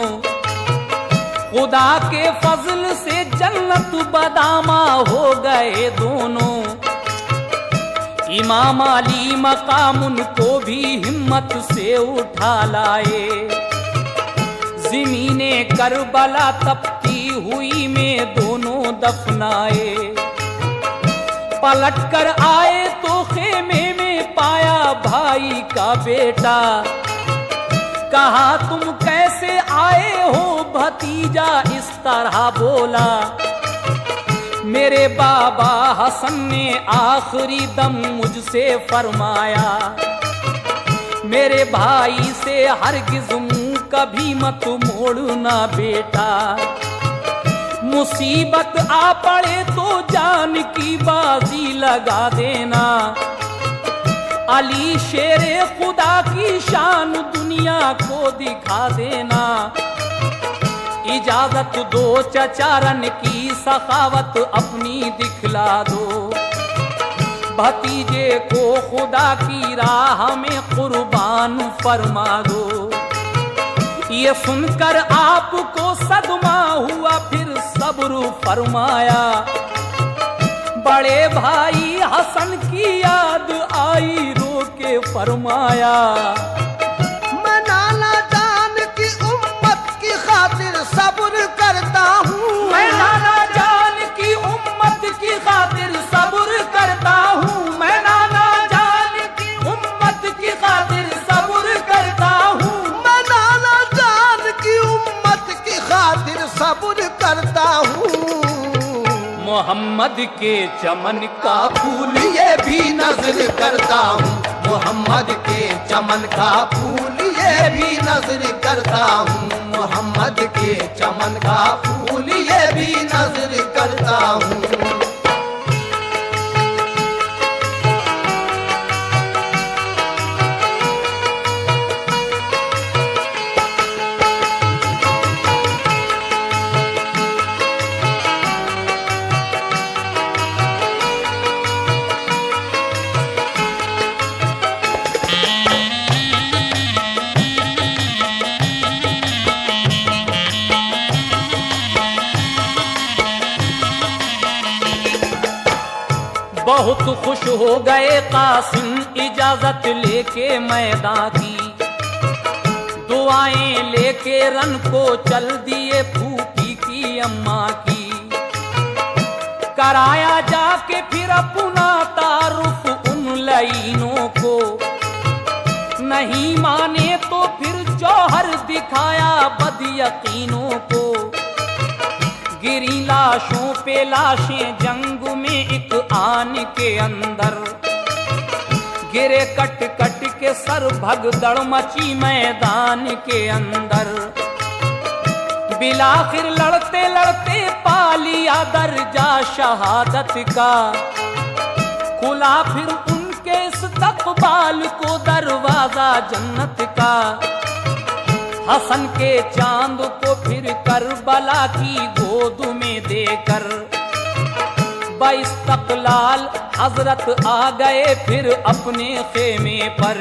खुदा के फजल से जन्नत बदामा हो गए दोनों। इमाम अली मकाम उनको भी हिम्मत से उठा लाए। ज़मीने करबला तपती हुई में दोनों दफनाए। पलट कर आए तो खेमे में पाया भाई का बेटा। कहा तुम कैसे आए हो भतीजा, इस तरह बोला। मेरे बाबा हसन ने आखिरी दम मुझसे फरमाया, मेरे भाई से हरगिज़ मुंह कभी मत मोड़ना बेटा। मुसीबत आ पड़े तो जान की बाजी लगा देना। अली शेरे खुदा की शान दुनिया को दिखा देना। इजाजत दो चचारन की सखावत अपनी दिखला दो। भतीजे को खुदा की राह में कुर्बान फरमा दो। ये सुनकर आपको सदमा हुआ, फिर सब्र फरमाया। बड़े भाई हसन की याद आई, रो के फरमाया। मैं नाना जान की उम्मत की खातिर सब्र करता हूँ। मैं नाना जान की उम्मत की खातिर सब्र करता हूँ। मैं नाना जान की उम्मत की खातिर सब्र करता हूँ। मैं नाना जान की उम्मत की खातिर सब्र करता हूँ। मोहम्मद के चमन का फूल ये भी नजर करता हूँ। मोहम्मद के चमन का फूल ये भी नजर करता हूँ। मोहम्मद के चमन का फूल ये भी नजर करता हूँ। बहुत खुश हो गए कासिम इजाजत लेके मैदान की। दुआएं लेके रन को चल दिए फूफी की अम्मा की। कराया जाके फिर अपना तारुफ उन लाइनों को। नहीं माने तो फिर जौहर दिखाया बद यकीनों को। गिरी लाशों पे लाशें जंग में एक आन के अंदर, गिरे कट कट के सर भगदड़ मची मैदान के अंदर। बिलाखिर लड़ते लड़ते पा लिया दर्जा शहादत का, खुला फिर उनके इस्तक़बाल को दरवाजा जन्नत का। हसन के चांद को फिर करबला की गोद में देकर, बाइस्तक़लाल हजरत आ गए फिर अपने खेमे पर।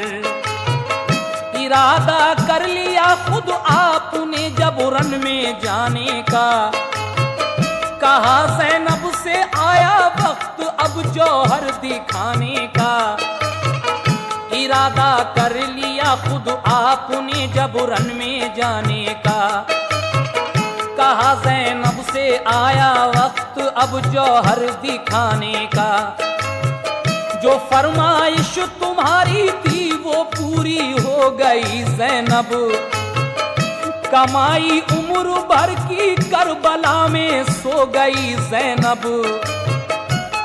इरादा कर लिया खुद आपने जब रन में जाने का, कहा ज़ैनब से आया वक्त अब जौहर दिखाने का। इरादा कर लिया खुद आपने जब रन में जाने का, कहा ज़ैनब से आया वक्त अब जौहर दिखाने का। जो फरमाइश तुम्हारी थी वो पूरी हो गई ज़ैनब, कमाई उम्र भर की करबला में सो गई ज़ैनब।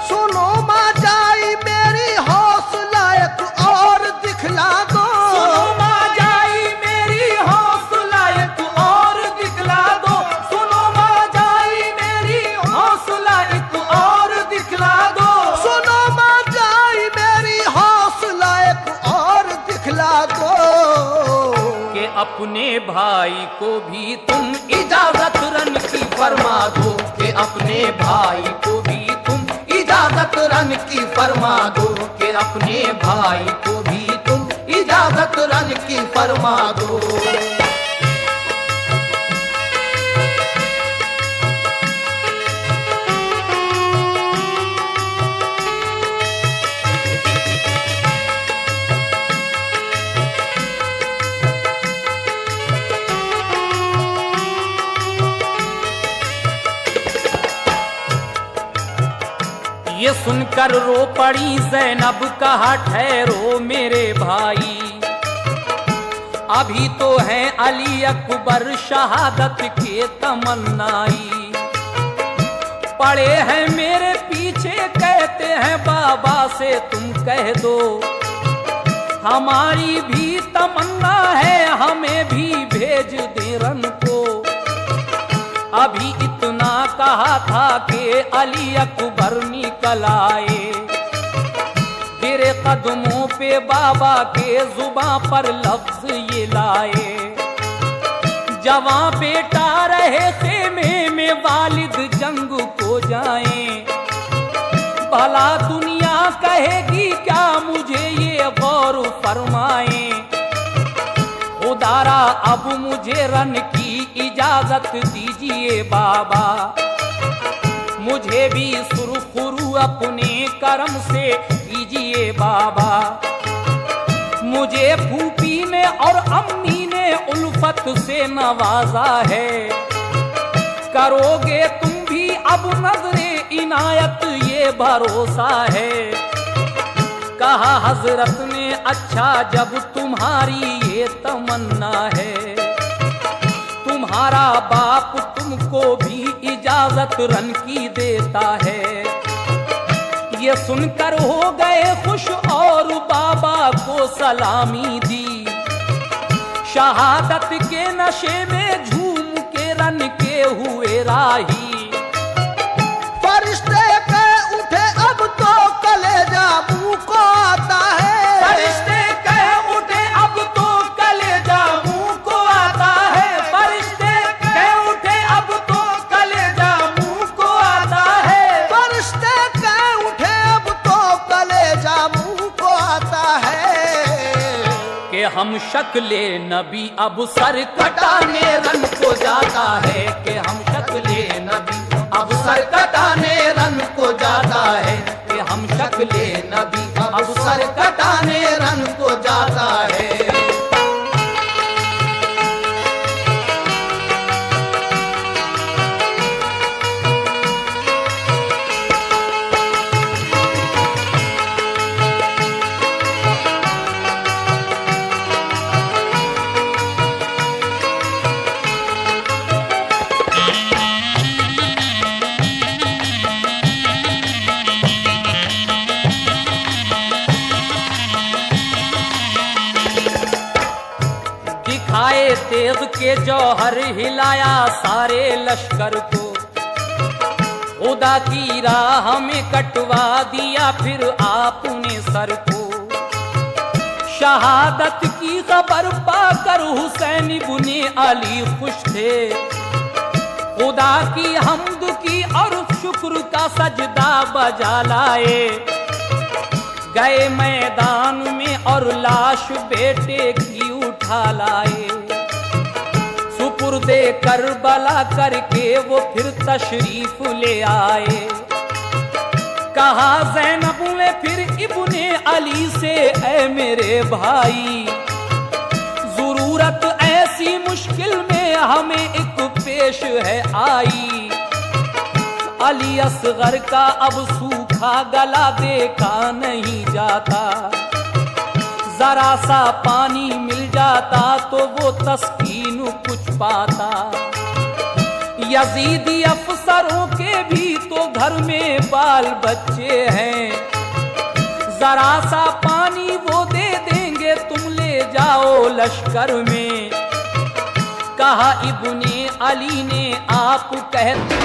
सुनो माँ जाई मेरी हौसला एक और दिखला दो। सुनो माँ जाई मेरी हौसला एक और दिखला दो। सुनो माँ जाई मेरी हौसला एक और दिखला दो। सुनो माँ जाई मेरी हौसला एक और दिखला दो। कि अपने भाई को भी तुम इजाजत रन की फरमा दो, कि अपने भाई को भी तुम इजाजत रन की फरमा दो, कि अपने भाई को भी तुम इजाजत रन की फरमा दो। ये सुनकर रो पड़ी ज़ैनब, कहा ठहरो मेरे भाई, अभी तो हैं अली अकबर शहादत के तमन्नाई। पड़े हैं मेरे पीछे कहते हैं बाबा से तुम कह दो, हमारी भी तमन्ना है हमें भी भेज दे रन को। अभी इतना कहा था कि अली अकबर निकल आए, गिरे कदमों पे बाबा के जुबां पर लफ्ज ये लाए। जवां बेटा रहे खेमे में वालिद जंग को जाएं, भला दुनिया कहेगी क्या मुझे ये गौर फरमाएं। खुदारा अब मुझे रन की इजाजत दीजिए बाबा, मुझे भी सुरखुरु अपने करम से कीजिए बाबा। मुझे फूफी ने और अम्मी ने उल्फत से नवाजा है, करोगे तुम भी अब नजरे इनायत ये भरोसा है। कहा हजरत ने अच्छा जब तुम्हारी ये तमन्ना है, तुम्हारा बाप तुमको भी इजाजत रन की देता है। ये सुनकर हो गए खुश और बाबा को सलामी दी, शहादत के नशे में झूम के रन के हुए राही। फरिश्ते के उठे अब तो कलेजा मुंह को आता है। फरिश्ते के उठे अब तो कलेजा मुंह को आता है। फरिश्ते के उठे अब तो कलेजा मुंह को आता है। फरिश्ते के उठे अब तो कलेजा मुंह को आता है। कि हम शक्ले नबी अब सर कटाने रन को जाता है, कि हम शक्ले नबी अब सर कटाने रन को जाता है, कि हम शक्ले नबी अब सर कटाने रन को जाता है। तेज के जौहर हिलाया सारे लश्कर को, खुदा की राह में कटवा दिया फिर आपने सर को। शहादत की खबर पाकर हुसैन इब्ने अली खुश थे, खुदा की हम्द की और शुक्र का सजदा बजा लाए। गए मैदान में और लाश बेटे की उठा लाए, सुपुर्दे करबला करके वो फिर तशरीफ ले आए। कहा ज़ैनब ने फिर इब्ने अली से, ऐ मेरे भाई जरूरत ऐसी मुश्किल में हमें एक पेश है आई। अली असगर का अब सूखा गला देखा नहीं जाता, जरा सा पानी मिल जाता तो वो तस्कीन कुछ पाता। यजीदी अफसरों के भी तो घर में बाल बच्चे हैं, जरा सा पानी वो दे देंगे तुम ले जाओ लश्कर में। कहा इब्ने अली ने आप कहते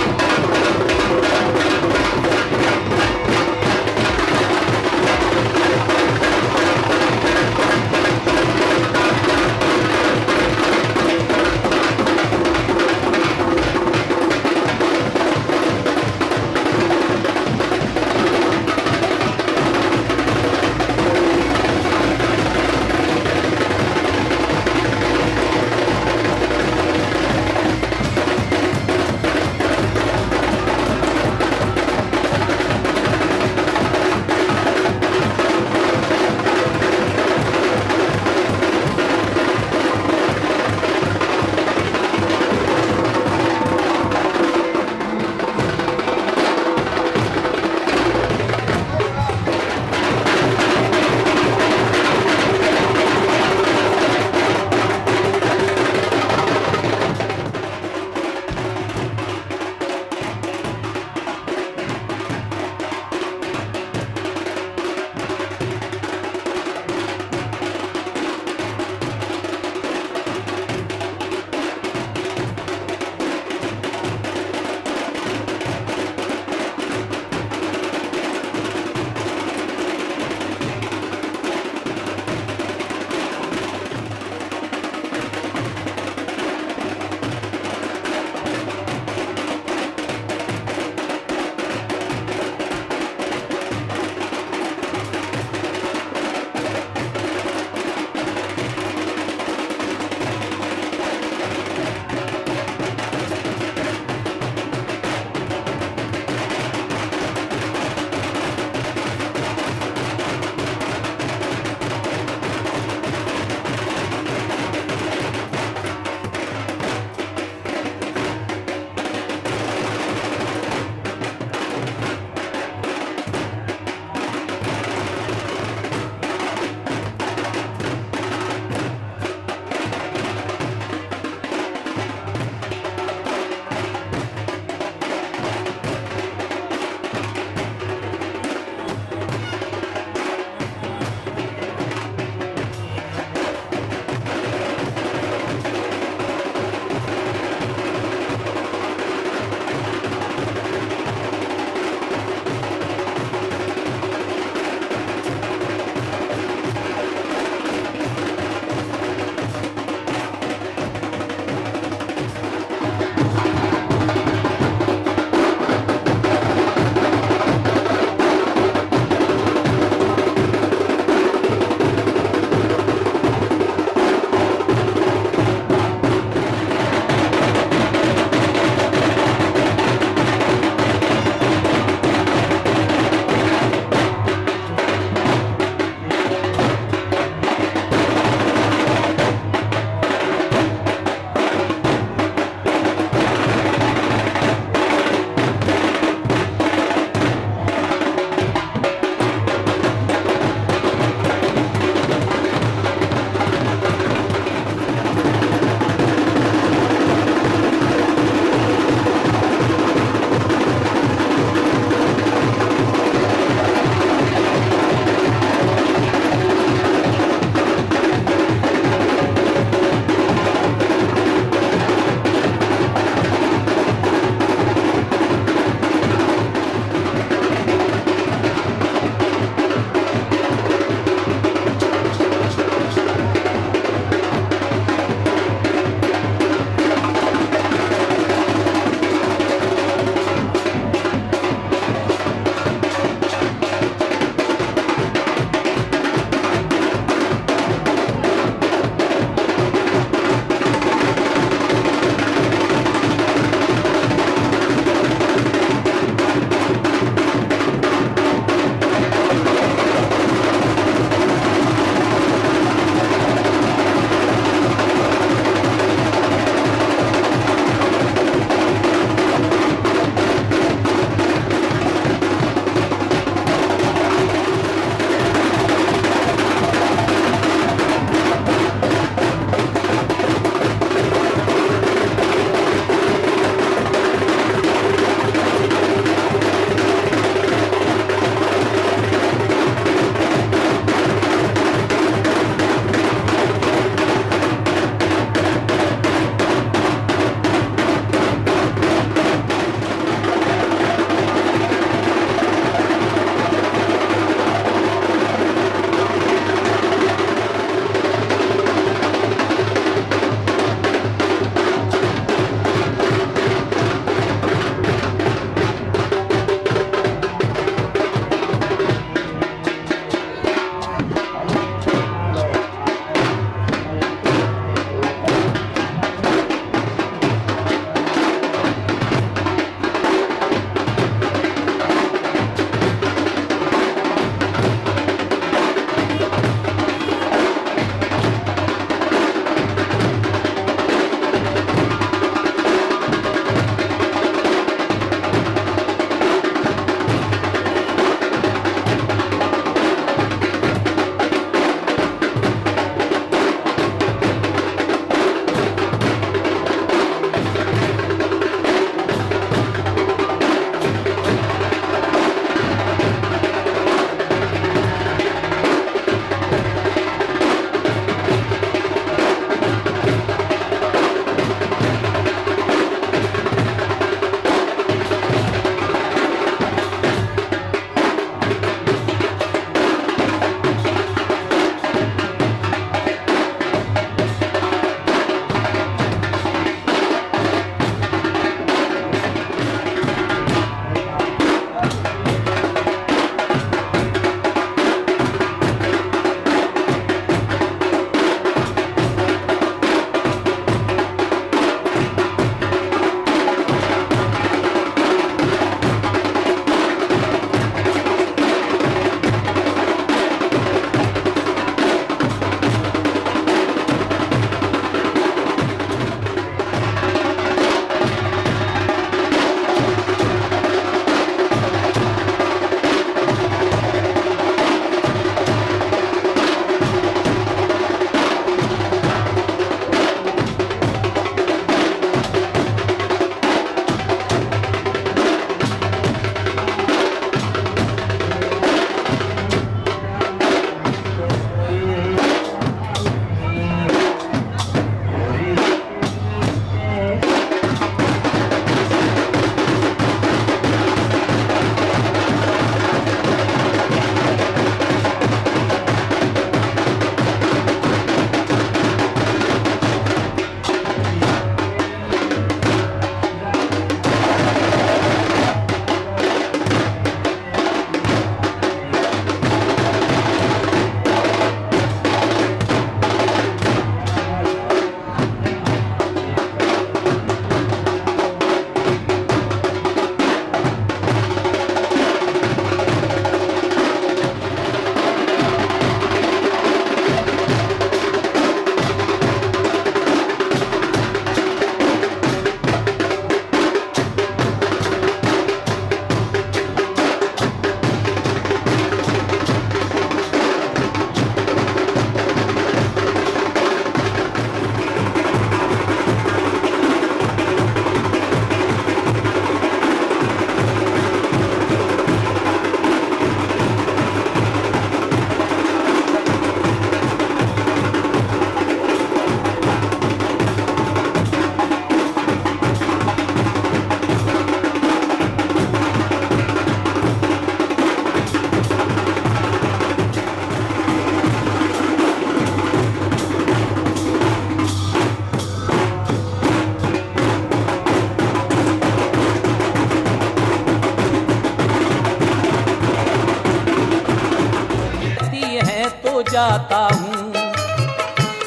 जाता हूँ।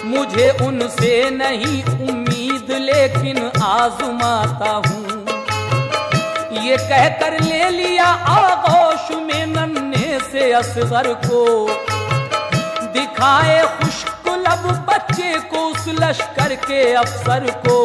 मुझे उनसे नहीं उम्मीद लेकिन आजमाता हूँ। ये कहकर ले लिया आगोश में नन्हे से असगर को, दिखाए खुश्क लब बच्चे को उस लश्कर के अफसर को।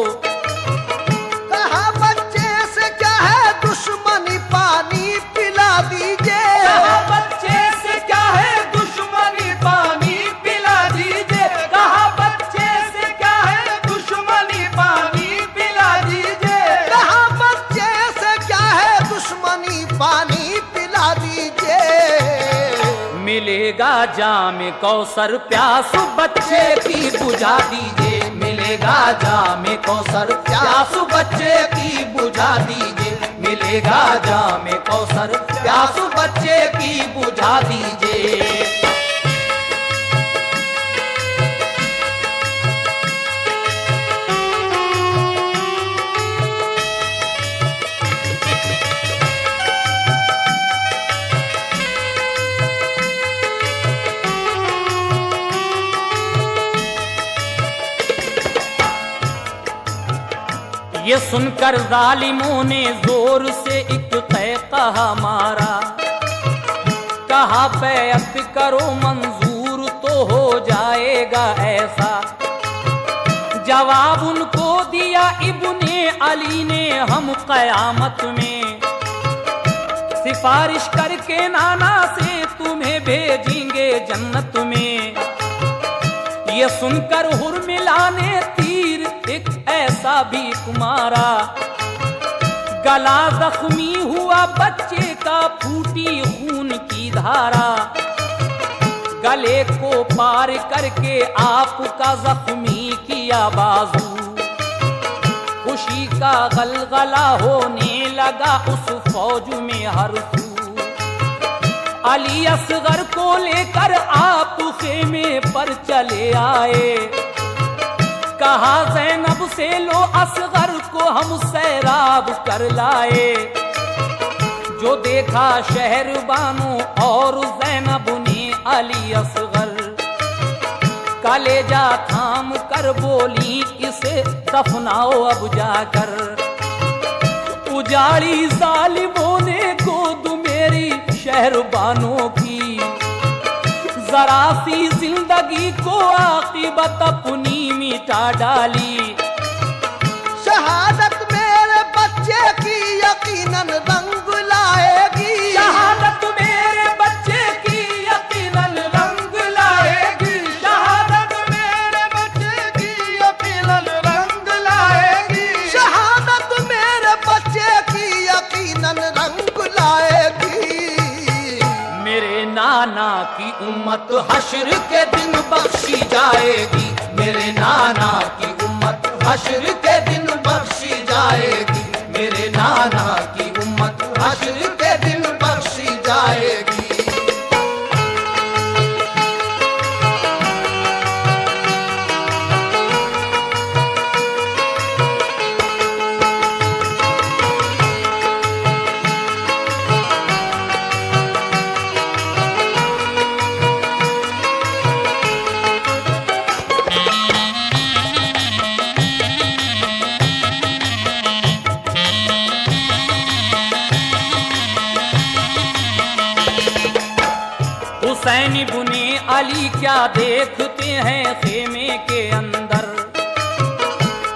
कहा बच्चे से क्या है दुश्मनी, पानी पिला दीजिए। कहा बच्चे से क्या है दुश्मनी, पानी पिला दीजिए। कहा बच्चे से क्या है दुश्मनी, पानी पिला दीजिए। कहा बच्चे से क्या है दुश्मनी, पानी पिला दीजिए। मिलेगा जामे कौसर प्यास बच्चे की बुझा दीजिए। मिलेगा जामे कौसर प्यास बच्चे की बुझा दीजिए। मिलेगा जामे कौसर प्यास बच्चे की बुझा दीजिए। ये सुनकर जालिमों ने जोर से एक तय कहा मारा, कहा बैअत करो मंजूर तो हो जाएगा ऐसा। जवाब उनको दिया इब्ने अली ने, हम कयामत में सिफारिश करके नाना से तुम्हें भेजेंगे जन्नत में। ये सुनकर हुर्मिला ने तीर एक ऐसा भीख मारा, गला जख्मी हुआ बच्चे का फूटी खून की धारा। गले को पार करके आपका जख्मी किया बाजू, खुशी का गलगला होने लगा उस फौज में हर सू। अली असगर को लेकर आप खेमे पर चले आए, कहा ज़ैनब से लो असगर को हम सैराब कर लाए। जो देखा शहरबानो और ज़ैनब ने अली असगर, कलेजा थाम कर बोली इसे दफनाओ अब जाकर। उजाड़ी जालिमों ने गोद मेरी शहरबानों की, जरा सी जिंदगी को आकिबत अपनी मिटा डाली। शहादत मेरे बच्चे की यकीनन रंग लाएगी। शहादत मेरे बच्चे की यकीनन रंग लाएगी। शहादत मेरे बच्चे की यकीनन रंग लाएगी। शहादत मेरे बच्चे की यकीनन रंग लाएगी। मेरे नाना की उम्मत हश्र के दिन बख्शी जाएगी। मेरे नाना की उम्मत हश्र के दिन बख्शी जाएगी। मेरे नाना की उम्मत हश्र के दिन बख्शी जाएगी। हुसैन इब्ने अली क्या देखते हैं खेमे के अंदर,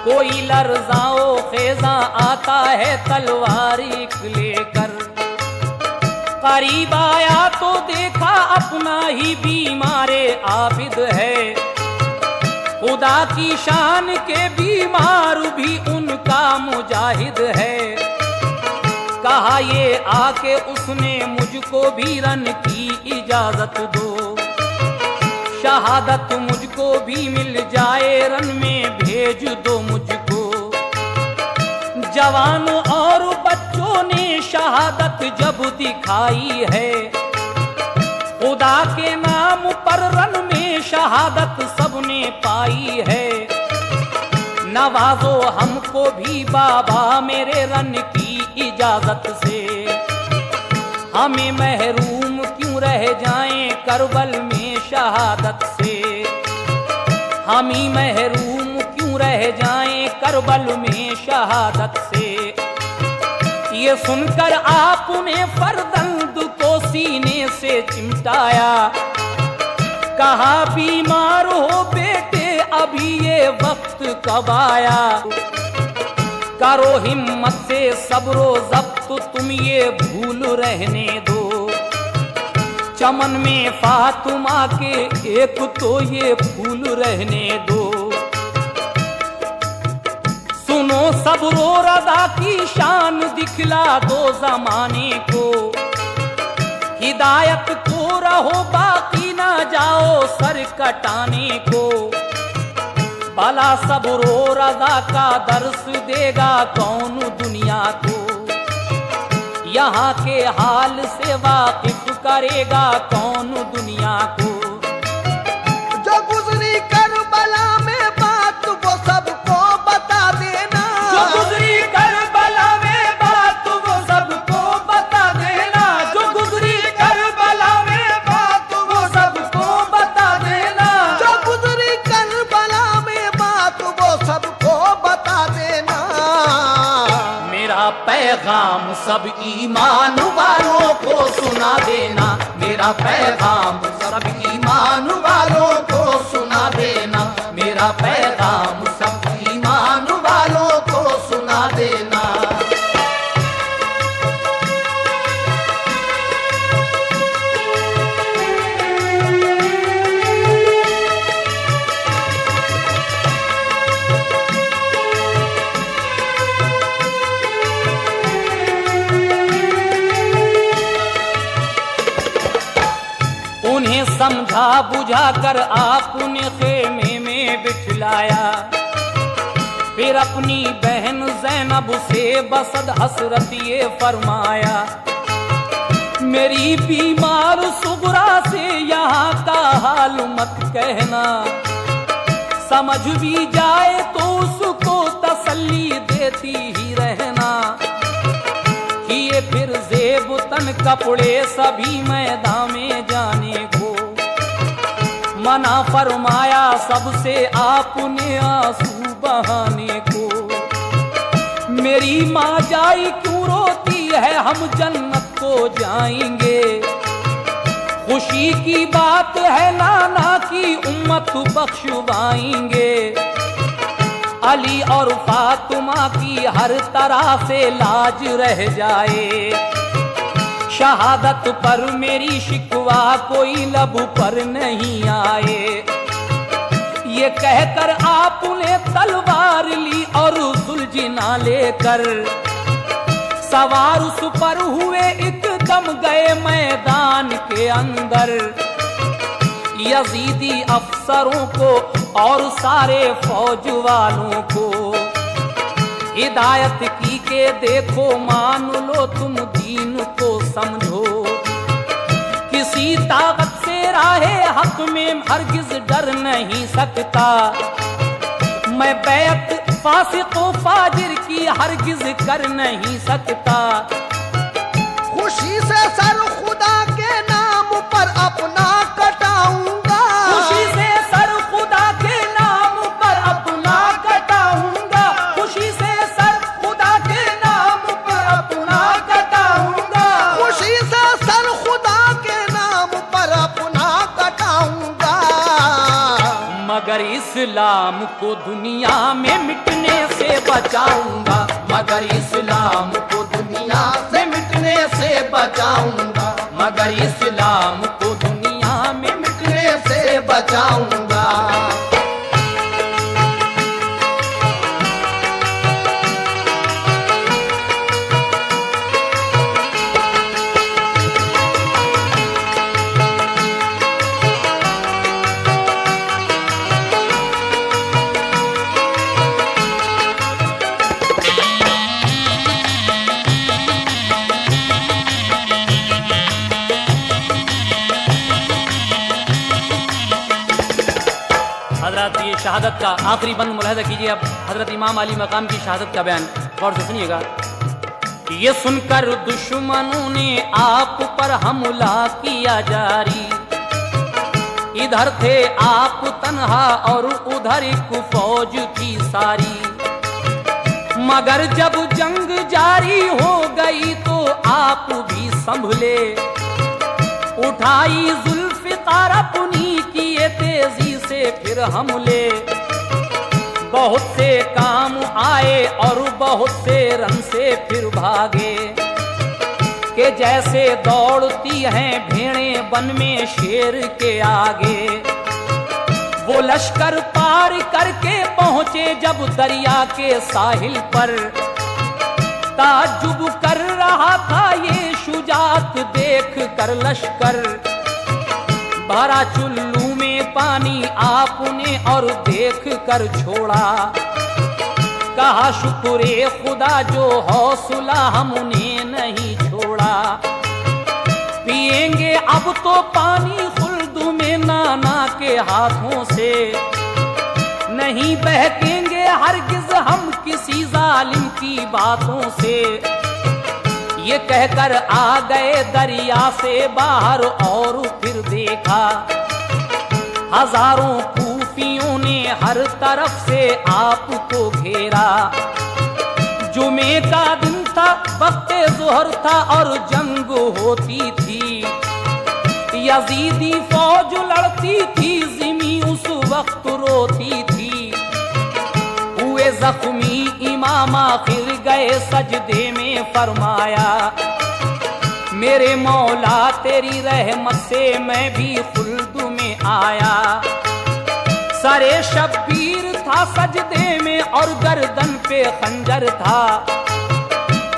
कोई लर्ज़ाओ खेजा आता है तलवारी लेकर। करीब आया तो देखा अपना ही बीमारे आबिद है, खुदा की शान के बीमार भी उनका मुजाहिद है। कहा ये आके उसने मुझको भी रन की इजाजत दो, शहादत मुझको भी मिल जाए रन में भेज दो मुझको। जवानों और बच्चों ने शहादत जब दिखाई है, खुदा के नाम पर रन में शहादत सबने पाई है। नवाजो हमको भी बाबा मेरे रन की इजाजत से, हमें महरूम क्यों रह जाएं करबल में शहादत से, हम ही महरूम क्यों रह जाएं करबल में शहादत से। ये सुनकर आपने फरदंद को सीने से चिमटाया, कहा बीमार हो बेटे अभी ये वक्त कब आया। करो हिम्मत से सब्रो जब्त तुम ये भूल रहने दो, चमन में फातिमा के एक तो ये फूल रहने दो। सुनो सब्रो रदा की शान दिखला दो जमाने को, हिदायत को रहो बाकी ना जाओ सर कटाने को। भला सब्रो रदा का दर्स देगा कौन दुनिया को, यहाँ के हाल से वाकिफ करेगा कौन दुनिया को। जो गुजरी करबला में बात वो सबको बता देना, जो गुजरी करबला में बात वो सबको बता देना, जो गुजरी करबला में बात वो सबको बता देना, जो गुजरी करबला में बात वो सबको बता देना। मेरा पैगाम सब ईमान वालों को सुना देना, मेरा पैगाम सब ईमान वालों को सुना देना, मेरा पैगाम सब ईमान वालों को सुना देना। उन्हें समझा बुझा कर आपने खेमे में बिठलाया, फिर अपनी बहन ज़ैनब से बसद हसरत ये फरमाया। मेरी बीमार सुगरा से यहाँ का हाल मत कहना, समझ भी जाए तो उसको तसल्ली देती ही रहना। किए फिर जेब तन कपड़े सभी मैदान में जाने को, मना फरमाया सबसे आपने आंसू बहाने को। मेरी माँ जाई क्यों रोती है, हम जन्नत को जाएंगे। खुशी की बात है नाना की उम्मत बख्शवाएंगे। अली और फातिमा की हर तरह से लाज रह जाए, शहादत पर मेरी शिकवा कोई लब पर नहीं आए। ये कहकर आपने तलवार ली और सुलझना लेकर सवार उस पर हुए, एकदम गए मैदान के अंदर। यजीदी अफसरों को और सारे फौज वालों को हिदायत की के देखो, मान लो तुम दीन को समझो। किसी ताकत से राहे हक में हरगिज डर नहीं सकता, मैं बैत फासिक व फाजिर की हरगिज कर नहीं सकता। खुशी से सर खुदा के नाम पर अपना कटाऊंगा, खुशी से सर खुदा के नाम पर अपना कटाऊंगा, खुशी से सर खुदा के नाम पर अपना कटाऊंगा, खुशी से सर खुदा के नाम पर अपना कटाऊंगा। मगर इस्लाम को दुनिया में मिटने से बचाऊंगा, मगर इस्लाम को दुनिया से मिटने से बचाऊंगा, मगर इस्लाम को दुनिया में मिटने से बचाऊंगा। हजरत ये शहादत का आखिरी बंद मुलाहिजा कीजिए। अब हजरत इमाम अली मकाम की शहादत का बयान गौर से सुनिएगा। ये सुनकर दुश्मनों ने आप पर हमला किया जारी। इधर थे आप तन्हा और उधर एक फौज थी सारी। मगर जब जंग जारी हो गई तो आप भी संभले। उठाई जुल्फ़िकार अपनी किए तेजी से फिर हमले। बहुत से काम आए और बहुत से रन से फिर भागे। कि जैसे दौड़ती हैं भेड़ें वन में शेर के आगे। वो लश्कर पार करके पहुंचे जब दरिया के साहिल पर। ताज्जुब कर रहा था ये शुजात देख कर लश्कर। भरा चुल्लू में पानी आपने और देख कर छोड़ा। कहा शुक्रे खुदा जो हौसला हमने नहीं छोड़ा। पिएंगे अब तो पानी खुल्द में नाना के हाथों से। नहीं बहकेंगे हरगिज हम किसी जालिम की बातों से। ये कहकर आ गए दरिया से बाहर और फिर देखा। हजारों कूफियों ने हर तरफ से आपको घेरा। जुमे का दिन था वक्ते ज़ोहर था और जंग होती थी। यजीदी फौज लड़ती थी ज़िमी उस वक्त रोती थी। हुए जख्मी इमाम आखिर गए सजदे में फरमाया। मेरे मौला तेरी रहमत से मैं भी खुल्द में आया। सरे शब्बीर था सजदे में और गर्दन पे खंजर था।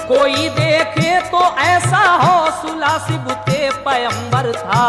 कोई देखे तो ऐसा हौसला सिबते पैगंबर था।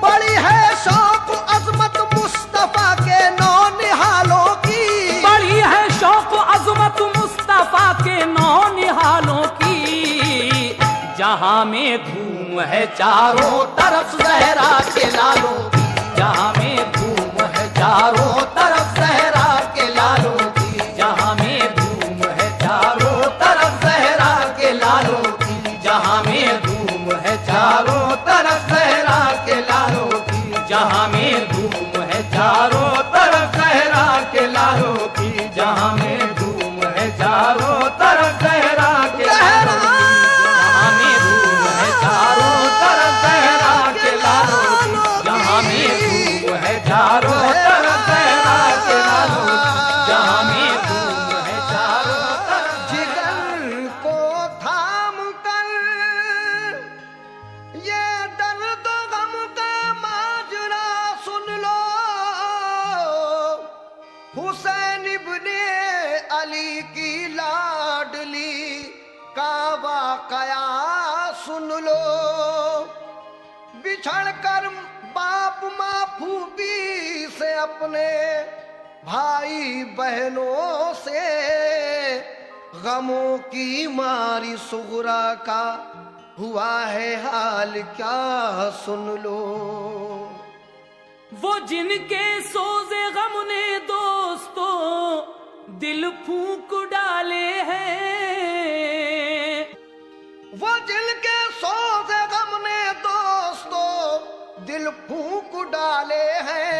बड़ी है शौक अजमत मुस्तफा के नौ निहालों की। बड़ी है शौक अजमत मुस्तफा के नौ निहालों की। जहां में धूम है चारों तरफ ज़हरा के लालों की। जहां में धूम है चारों तरफ ज़हरा के लालों की। जहां में धूम है चारों तरफ ज़हरा के लालों की। जहां में धूम है चारों तरफ ज़हरा के लालों की। जहां में धूम है चारों तरफ ज़हरा के लालों की। जहां में धूम है चारों तरफ ज़हरा के लालों की। जहां में धूम है चारों तरफ ज़हरा के लालों की। जहां में धूम है चारों तरफ ज़हरा के लालों की। जहां में धूम है चारों तरफ। जिगर को थाम कर ये दर्द गम का माजरा सुन लो। हुसैन इब्ने अली की लाडली का वाकया सुन लो। बिछड़ कर बाप माँ फूफी से अपने भाई बहनों से गमों की मारी सुगरा का हुआ है हाल क्या सुन लो। वो जिनके सोज़े गम ने दोस्तों दिल फूंक डाले हैं। वो जिनके सोज़े गम ने दोस्तों दिल फूंक डाले हैं।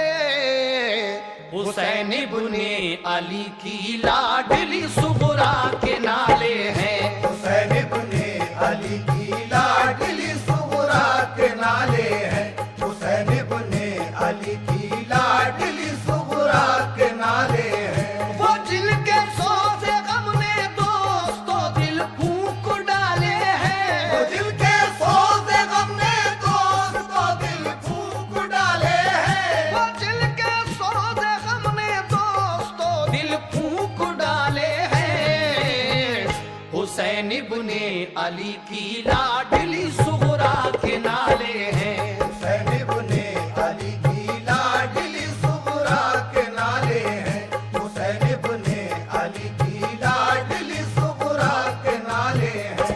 हुसैन इब्ने अली की लाडली सुगरा के नाले हैं। हुसैन इब्ने अली की लाडली सुगरा के नाले हैं। हुसैन इब्ने अली की लाडली सुगरा के नाले हैं। वो जिनके सोज़े गम ने दोस्तों दिल फूंक डाले हैं। वो जिनके सोज़े गम ने दोस्तों दिल फूंक डाले हैं। वो जिनके सोज़े गम ने दोस्तों दिल फूंक डाले हैं। हुसैन इब्ने अली की लाडली सुगरा के नाले हैं। हुसैन इब्ने अली की लाडली सुगरा के नाले हैं। हुसैन इब्ने अली की लाडली सुगरा के नाले हैं।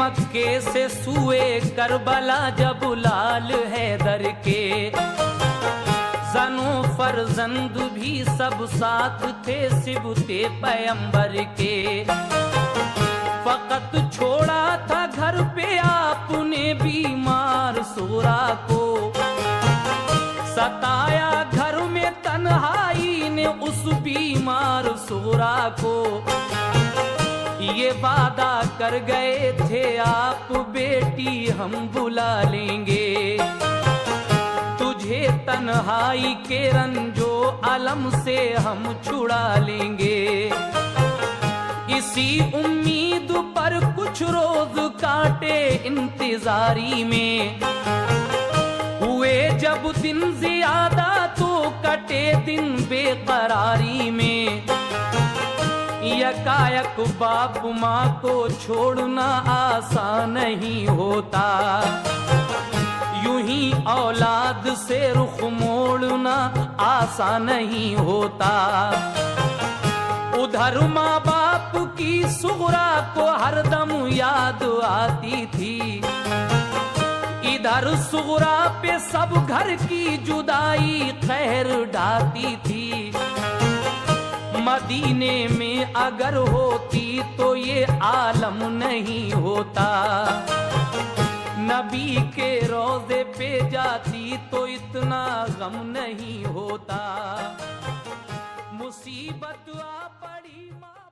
मक्के से सुए करबला जब लाल हैदर के, जनो फरजंद भी सब साथ थे सिबते पैगंबर के। फकत छोड़ा था घर पे आपने बीमार सूरा को, सताया घर में तन्हाई ने उस बीमार सूरा को। ये वादा कर गए थे आप बेटी हम बुला लेंगे, तुझे तन्हाई के रंजो अलम से हम छुड़ा लेंगे। इसी उम्मीद पर कुछ रोज काटे इंतजारी में, हुए जब दिन ज्यादा तो कटे दिन बेकरारी में। यकायक बाप माँ को छोड़ना आसान नहीं होता, यूं ही औलाद से रुख मोड़ना आसान नहीं होता। उधर माँ बाप की सुगरा को हरदम याद आती थी, इधर सुगरा पे सब घर की जुदाई कहर ढाती थी। मदीने में अगर होती तो ये आलम नहीं होता, नबी के रोज़े पे जाती तो इतना गम नहीं होता। मुसीबत आ पड़ी माँ